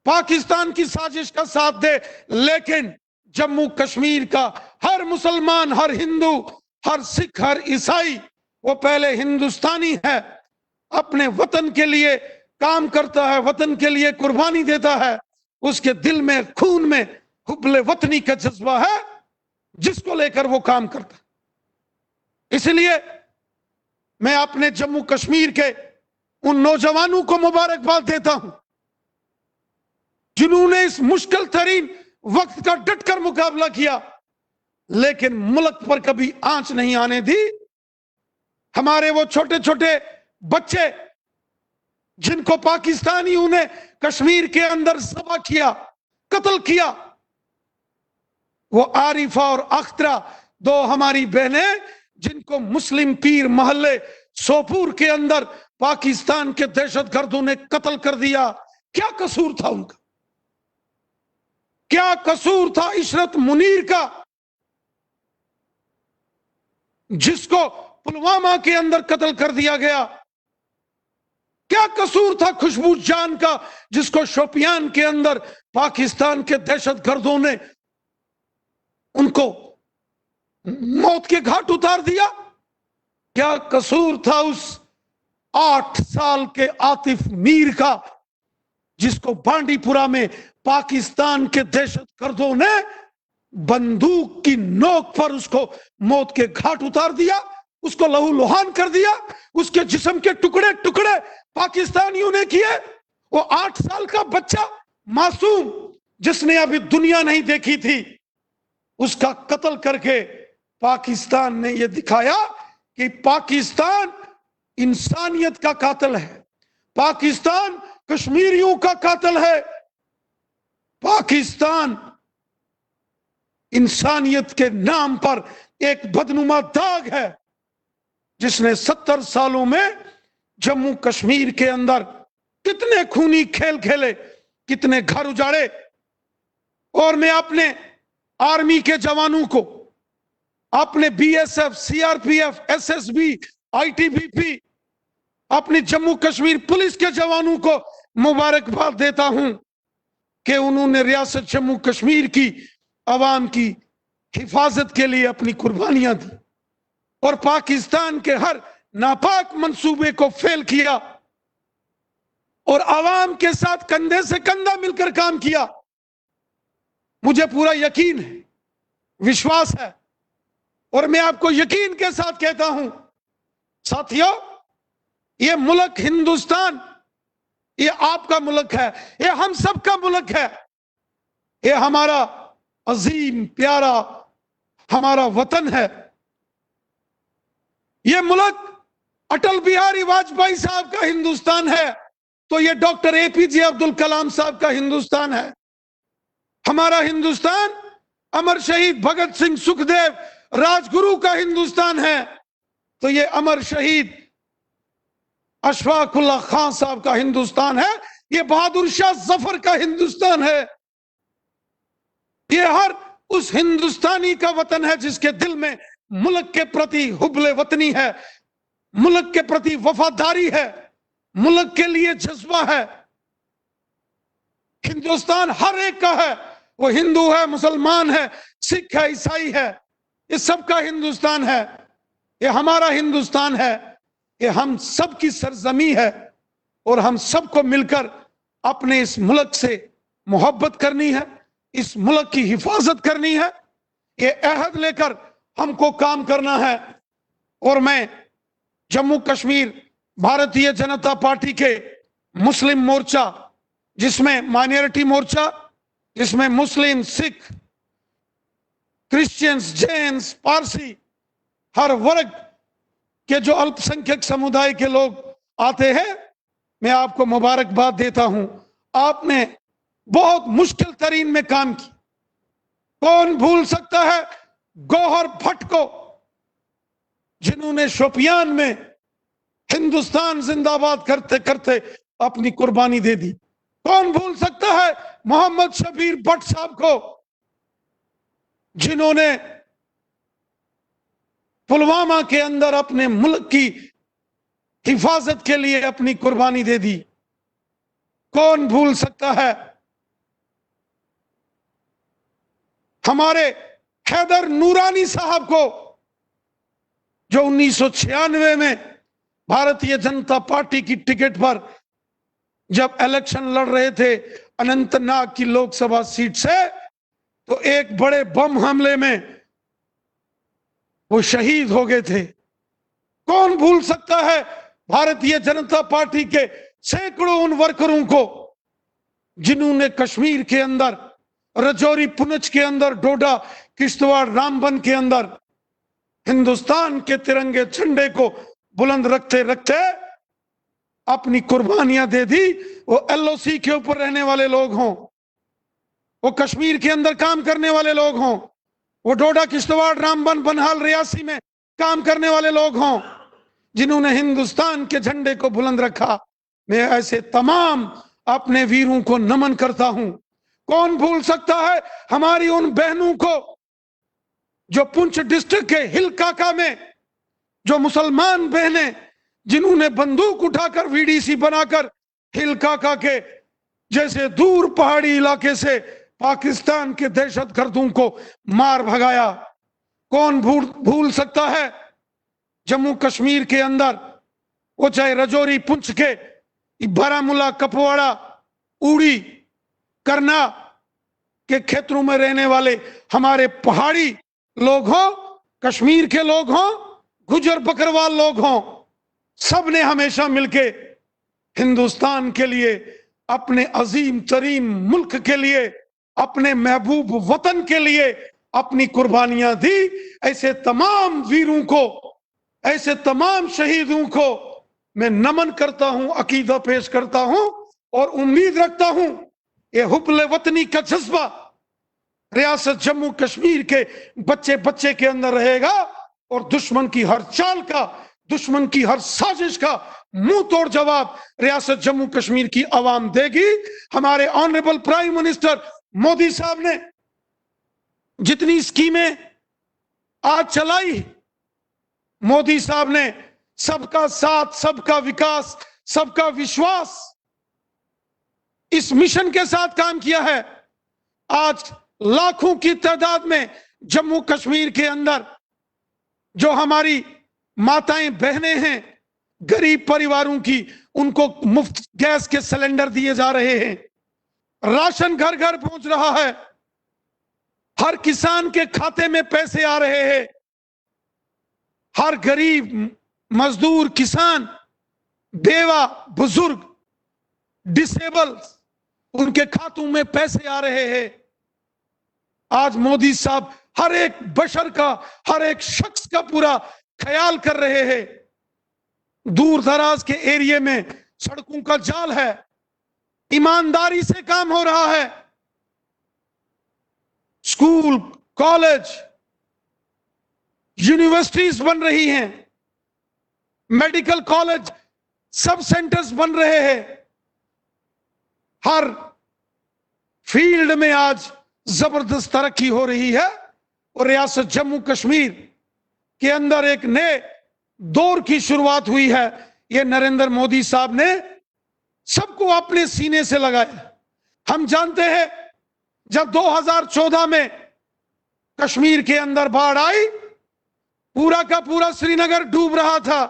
पाकिस्तान की साजिश का साथ दे, लेकिन जम्मू कश्मीर का हर मुसलमान, हर हिंदू, हर सिख, हर ईसाई, वो पहले हिंदुस्तानी है, अपने वतन के लिए काम करता है, वतन के लिए कुर्बानी देता है। उसके दिल में, खून में हुब्बे वतनी का जज्बा है, जिसको लेकर वो काम करता है। इसलिए मैं अपने जम्मू कश्मीर के उन नौजवानों को मुबारकबाद देता हूं जिन्होंने इस मुश्किल तरीन वक्त का डटकर मुकाबला किया, लेकिन मुल्क पर कभी आंच नहीं आने दी। हमारे वो छोटे छोटे बच्चे जिनको पाकिस्तानियों ने कश्मीर के अंदर ज़बह किया, कत्ल किया, वो आरिफा और अख्तरा, दो हमारी बहनें जिनको मुस्लिम पीर मोहल्ले सोपुर के अंदर पाकिस्तान के दहशतगर्दों ने कत्ल कर दिया। क्या कसूर था उनका? क्या कसूर था इशरत मुनीर का, जिसको पुलवामा के अंदर कत्ल कर दिया गया? क्या कसूर था खुशबू जान का, जिसको शोपियान के अंदर पाकिस्तान के दहशतगर्दों ने उनको मौत के घाट उतार दिया? क्या कसूर था उस 8 साल के आतिफ मीर का, जिसको बांडीपुरा में पाकिस्तान के दहशतगर्दों ने बंदूक की नोक पर उसको मौत के घाट उतार दिया, उसको लहूलुहान कर दिया, उसके जिस्म के टुकड़े टुकड़े पाकिस्तानियों ने किए। वो 8 साल का बच्चा मासूम, जिसने अभी दुनिया नहीं देखी थी, उसका कत्ल करके पाकिस्तान ने यह दिखाया कि पाकिस्तान इंसानियत का कातिल है, पाकिस्तान कश्मीरियों का कातिल है, पाकिस्तान इंसानियत के नाम पर एक बदनुमा दाग है, जिसने 70 सालों में जम्मू कश्मीर के अंदर कितने खूनी खेल खेले, कितने घर उजाड़े। और मैं अपने आर्मी के जवानों को, अपने बीएसएफ, सीआरपीएफ, एसएसबी, आईटीबीपी, अपनी जम्मू कश्मीर पुलिस के जवानों को मुबारकबाद देता हूं कि उन्होंने रियासत जम्मू कश्मीर की आवाम की हिफाजत के लिए अपनी कुर्बानियां दी और पाकिस्तान के हर नापाक मंसूबे को फेल किया और आवाम के साथ कंधे से कंधा मिलकर काम किया। मुझे पूरा यकीन है, विश्वास है, और मैं आपको यकीन के साथ कहता हूं साथियों, ये मुल्क हिंदुस्तान, ये आपका मुल्क है, ये हम सब का मुल्क है, ये हमारा अजीम प्यारा हमारा वतन है। ये मुल्क अटल बिहारी वाजपेयी साहब का हिंदुस्तान है, तो ये डॉक्टर एपीजे अब्दुल कलाम साहब का हिंदुस्तान है। हमारा हिंदुस्तान अमर शहीद भगत सिंह, सुखदेव, राजगुरु का हिंदुस्तान है, तो ये अमर शहीद अशफाकुल्लाह खान साहब का हिंदुस्तान है, ये बहादुर शाह जफर का हिंदुस्तान है। ये हर उस हिंदुस्तानी का वतन है जिसके दिल में मुल्क के प्रति हुब्बे वतनी है, मुल्क के प्रति वफादारी है, मुल्क के लिए जज्बा है। हिंदुस्तान हर एक का है, वो हिंदू है, मुसलमान है, सिख है, ईसाई है, ये सबका हिंदुस्तान है। ये हमारा हिंदुस्तान है, ये हम सब की सरजमी है और हम सबको मिलकर अपने इस मुल्क से मोहब्बत करनी है, इस मुल्क की हिफाजत करनी है, ये अहद लेकर हमको काम करना है। और मैं जम्मू कश्मीर भारतीय जनता पार्टी के मुस्लिम मोर्चा, जिसमें माइनॉरिटी मोर्चा, जिसमें मुस्लिम, सिख, क्रिश्चियंस, जैन्स, पारसी, हर वर्ग के जो अल्पसंख्यक समुदाय के लोग आते हैं, मैं आपको मुबारकबाद देता हूं। आपने बहुत मुश्किल तरीन में काम किया। कौन भूल सकता है गौहर भट्ट को, जिन्होंने शोपियान में हिंदुस्तान जिंदाबाद करते करते अपनी कुर्बानी दे दी। कौन भूल सकता है मोहम्मद शबीर भट्ट साहब को, जिन्होंने पुलवामा के अंदर अपने मुल्क की हिफाजत के लिए अपनी कुर्बानी दे दी। कौन भूल सकता है हमारे हैदर नूरानी साहब को, जो 1996 में भारतीय जनता पार्टी की टिकट पर जब इलेक्शन लड़ रहे थे अनंतनाग की लोकसभा सीट से, तो एक बड़े बम हमले में वो शहीद हो गए थे। कौन भूल सकता है भारतीय जनता पार्टी के सैकड़ों उन वर्करों को जिन्होंने कश्मीर के अंदर, रजौरी पुंछ के अंदर, डोडा किश्तवाड़ रामबन के अंदर हिंदुस्तान के तिरंगे झंडे को बुलंद रखते रखते अपनी कुर्बानियां दे दी। वो एलओसी के ऊपर रहने वाले लोग हों, वो कश्मीर के अंदर काम करने वाले लोग हों, वो डोडा किश्तवाड़ रामबन बनहाल रियासी में काम करने वाले लोग हों, जिन्होंने हिंदुस्तान के झंडे को बुलंद रखा। मैं ऐसे तमाम अपने वीरों को नमन करता हूं। कौन भूल सकता है हमारी उन बहनों को जो पुंछ डिस्ट्रिक्ट के हिल काका में, जो मुसलमान बहनें जिन्होंने बंदूक उठाकर वीडीसी बनाकर हिल काका के जैसे दूर पहाड़ी इलाके से पाकिस्तान के दहशतगर्दों को मार भगाया। कौन भूल सकता है जम्मू कश्मीर के अंदर, वो चाहे रजौरी पुंछ के बारामूला, कुपवाड़ा, उड़ी, करना के क्षेत्रों में रहने वाले हमारे पहाड़ी लोग हों, कश्मीर के लोग हों, गुजर बकरवाल लोग हों, सब ने हमेशा मिलके हिंदुस्तान के लिए, अपने अजीम तरीन मुल्क के लिए, अपने महबूब वतन के लिए अपनी कुर्बानियां दी। ऐसे तमाम वीरों को, ऐसे तमाम शहीदों को मैं नमन करता हूं, अकीदा पेश करता हूं और उम्मीद रखता हूं ये हुब्बे वतनी का जज्बा रियासत जम्मू कश्मीर के बच्चे बच्चे के अंदर रहेगा और दुश्मन की हर चाल का, दुश्मन की हर साजिश का मुंह तोड़ जवाब रियासत जम्मू कश्मीर की आवाम देगी। हमारे ऑनरेबल प्राइम मिनिस्टर मोदी साहब ने जितनी स्कीमें आज चलाई, मोदी साहब ने सबका साथ, सबका विकास, सबका विश्वास इस मिशन के साथ काम किया है। आज लाखों की तादाद में जम्मू कश्मीर के अंदर जो हमारी माताएं बहनें हैं, गरीब परिवारों की, उनको मुफ्त गैस के सिलेंडर दिए जा रहे हैं, राशन घर घर पहुंच रहा है, हर किसान के खाते में पैसे आ रहे हैं, हर गरीब मजदूर, किसान, बेवा, बुजुर्ग, डिसेबल, उनके खातों में पैसे आ रहे हैं। आज मोदी साहब हर एक बशर का, हर एक शख्स का पूरा ख्याल कर रहे हैं। दूर दराज के एरिया में सड़कों का जाल है, ईमानदारी से काम हो रहा है। स्कूल, कॉलेज, यूनिवर्सिटीज बन रही हैं, मेडिकल कॉलेज, सब सेंटर्स बन रहे हैं। हर फील्ड में आज जबरदस्त तरक्की हो रही है और रियासत जम्मू कश्मीर के अंदर एक नए दौर की शुरुआत हुई है। ये नरेंद्र मोदी साहब ने सबको अपने सीने से लगाया। हम जानते हैं जब 2014 में कश्मीर के अंदर बाढ़ आई, पूरा का पूरा श्रीनगर डूब रहा था।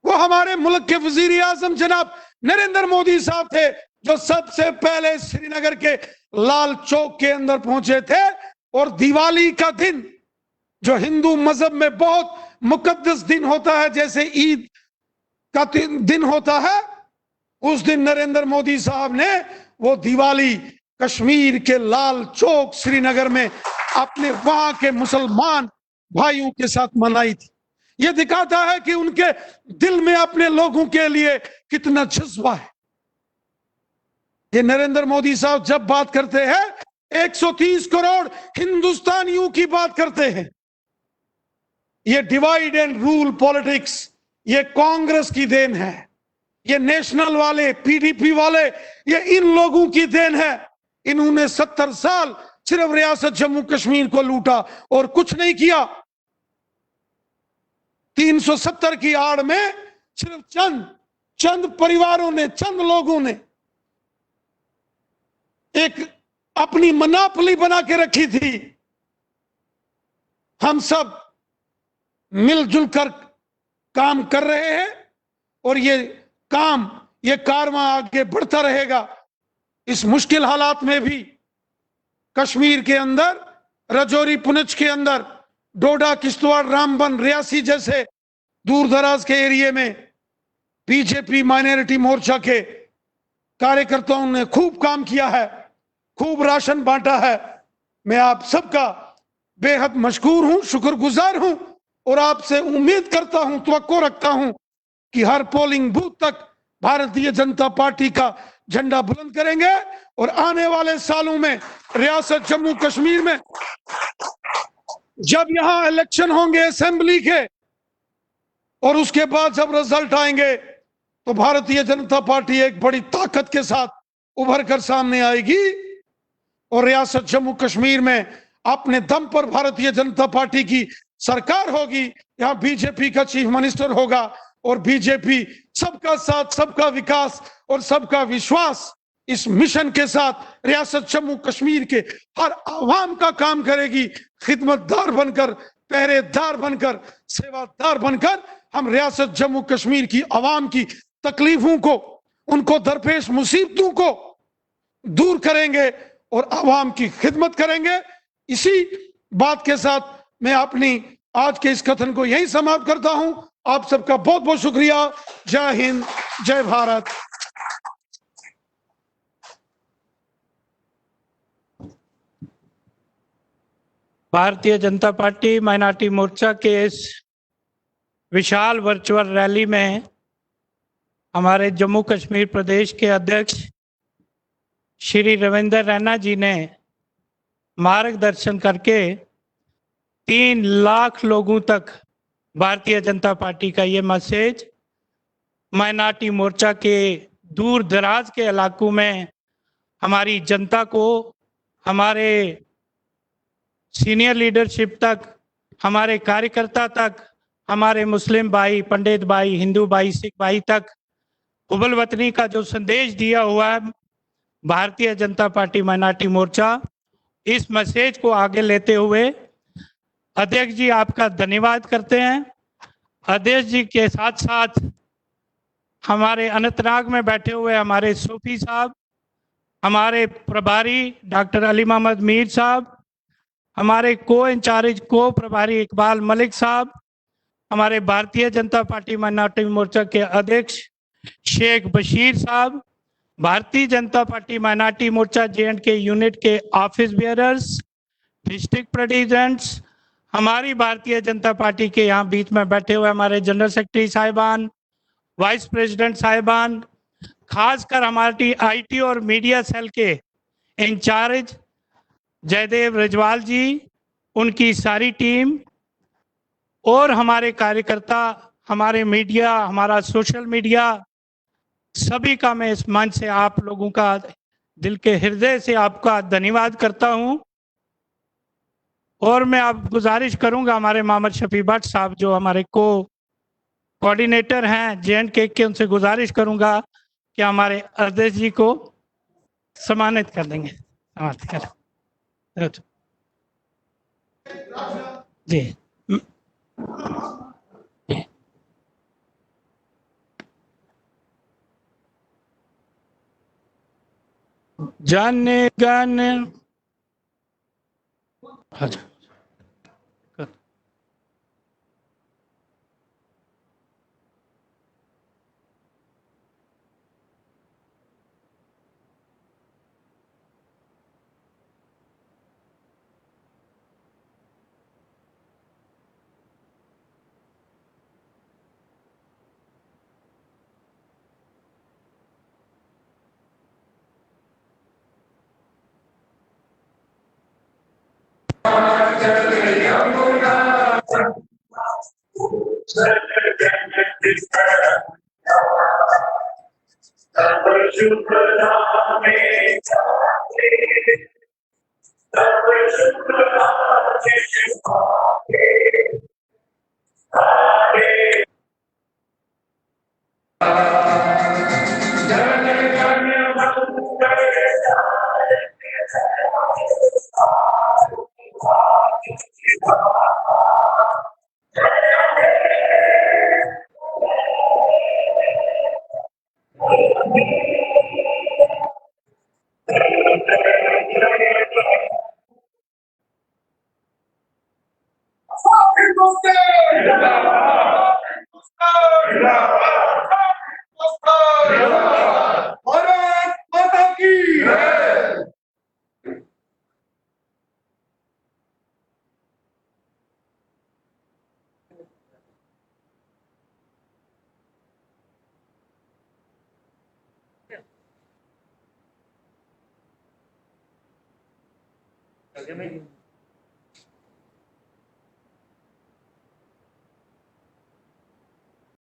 वो हमारे मुल्क के वजीर आजम जनाब नरेंद्र मोदी साहब थे जो सबसे पहले श्रीनगर के लाल चौक के अंदर पहुंचे थे और दिवाली का दिन, जो हिंदू मजहब में बहुत मुकद्दस दिन होता है, जैसे ईद का दिन होता है, उस दिन नरेंद्र मोदी साहब ने वो दिवाली कश्मीर के लाल चौक श्रीनगर में अपने वहां के मुसलमान भाइयों के साथ मनाई थी। ये दिखाता है कि उनके दिल में अपने लोगों के लिए कितना जज्बा है। ये नरेंद्र मोदी साहब जब बात करते हैं 130 करोड़ हिंदुस्तानियों की बात करते हैं। ये डिवाइड एंड रूल पॉलिटिक्स ये कांग्रेस की देन है, ये नेशनल वाले, पीडीपी वाले, ये इन लोगों की देन है। इन्होंने 70 साल सिर्फ रियासत जम्मू कश्मीर को लूटा और कुछ नहीं किया। 370 की आड़ में सिर्फ चंद परिवारों ने, चंद लोगों ने एक अपनी मनापली बना के रखी थी। हम सब मिलजुल कर काम कर रहे हैं और ये कारवां आगे बढ़ता रहेगा। इस मुश्किल हालात में भी कश्मीर के अंदर, रजौरी पुंछ के अंदर, डोडा किश्तवाड़ रामबन रियासी जैसे दूर दराज के एरिया में बीजेपी माइनॉरिटी मोर्चा के कार्यकर्ताओं ने खूब काम किया है, खूब राशन बांटा है। मैं आप सबका बेहद मशकूर हूं, शुक्रगुजार हूं और आपसे उम्मीद करता हूं, तवक्को रखता हूं कि हर पोलिंग बूथ तक भारतीय जनता पार्टी का झंडा बुलंद करेंगे और आने वाले सालों में रियासत जम्मू कश्मीर में जब यहां इलेक्शन होंगे असेंबली के और उसके बाद जब रिजल्ट आएंगे तो भारतीय जनता पार्टी एक बड़ी ताकत के साथ उभर कर सामने आएगी और रियासत जम्मू कश्मीर में अपने दम पर भारतीय जनता पार्टी की सरकार होगी। यहां बीजेपी का चीफ मिनिस्टर होगा और बीजेपी सबका साथ, सबका विकास और सबका विश्वास इस मिशन के साथ रियासत जम्मू कश्मीर के हर आवाम का काम करेगी। खिदमतदार बनकर, पहरेदार बनकर, सेवादार बनकर हम रियासत जम्मू कश्मीर की आवाम की तकलीफों को, उनको दरपेश मुसीबतों को दूर करेंगे और आवाम की खिदमत करेंगे। इसी बात के साथ मैं अपनी आज के इस कथन को यही समाप्त करता हूं। आप सबका बहुत बहुत शुक्रिया। जय हिंद, जय भारत। भारतीय जनता पार्टी माइनॉरिटी मोर्चा के इस विशाल वर्चुअल रैली में हमारे जम्मू कश्मीर प्रदेश के अध्यक्ष श्री रविंदर रैना जी ने मार्गदर्शन करके 3 लाख लोगों तक भारतीय जनता पार्टी का ये मैसेज माइनॉरिटी मोर्चा के दूर दराज के इलाकों में हमारी जनता को, हमारे सीनियर लीडरशिप तक, हमारे कार्यकर्ता तक, हमारे मुस्लिम भाई, पंडित भाई, हिंदू भाई, सिख भाई तक हुबल वतनी का जो संदेश दिया हुआ है भारतीय जनता पार्टी माइनॉरिटी मोर्चा, इस मैसेज को आगे लेते हुए अध्यक्ष जी आपका धन्यवाद करते हैं। अध्यक्ष जी के साथ साथ हमारे अनंतनाग में बैठे हुए हमारे सूफी साहब, हमारे प्रभारी डॉक्टर अली मोहम्मद मीर साहब, हमारे को इंचार्ज को प्रभारी इकबाल मलिक साहब, हमारे भारतीय जनता पार्टी माइनॉरिटी मोर्चा के अध्यक्ष शेख बशीर साहब, भारतीय जनता पार्टी माइनॉरिटी मोर्चा J&K यूनिट के ऑफिस बेयरर्स, डिस्ट्रिक्ट प्रेसिडेंट्स, हमारी भारतीय जनता पार्टी के यहाँ बीच में बैठे हुए हमारे जनरल सेक्रेटरी साहिबान, वाइस प्रेसिडेंट साहिबान, खासकर हमारी IT और मीडिया सेल के इंचार्ज जयदेव रजवाल जी, उनकी सारी टीम और हमारे कार्यकर्ता, हमारे मीडिया, हमारा सोशल मीडिया, सभी का मैं इस मंच से आप लोगों का दिल के हृदय से आपका धन्यवाद करता हूं। और मैं आप गुजारिश करूंगा हमारे मोहम्मद शफी भट्ट साहब जो हमारे कोऑर्डिनेटर हैं J&K के, उनसे गुजारिश करूंगा कि हमारे अध्यक्ष जी को सम्मानित कर देंगे। जी जाने गाने में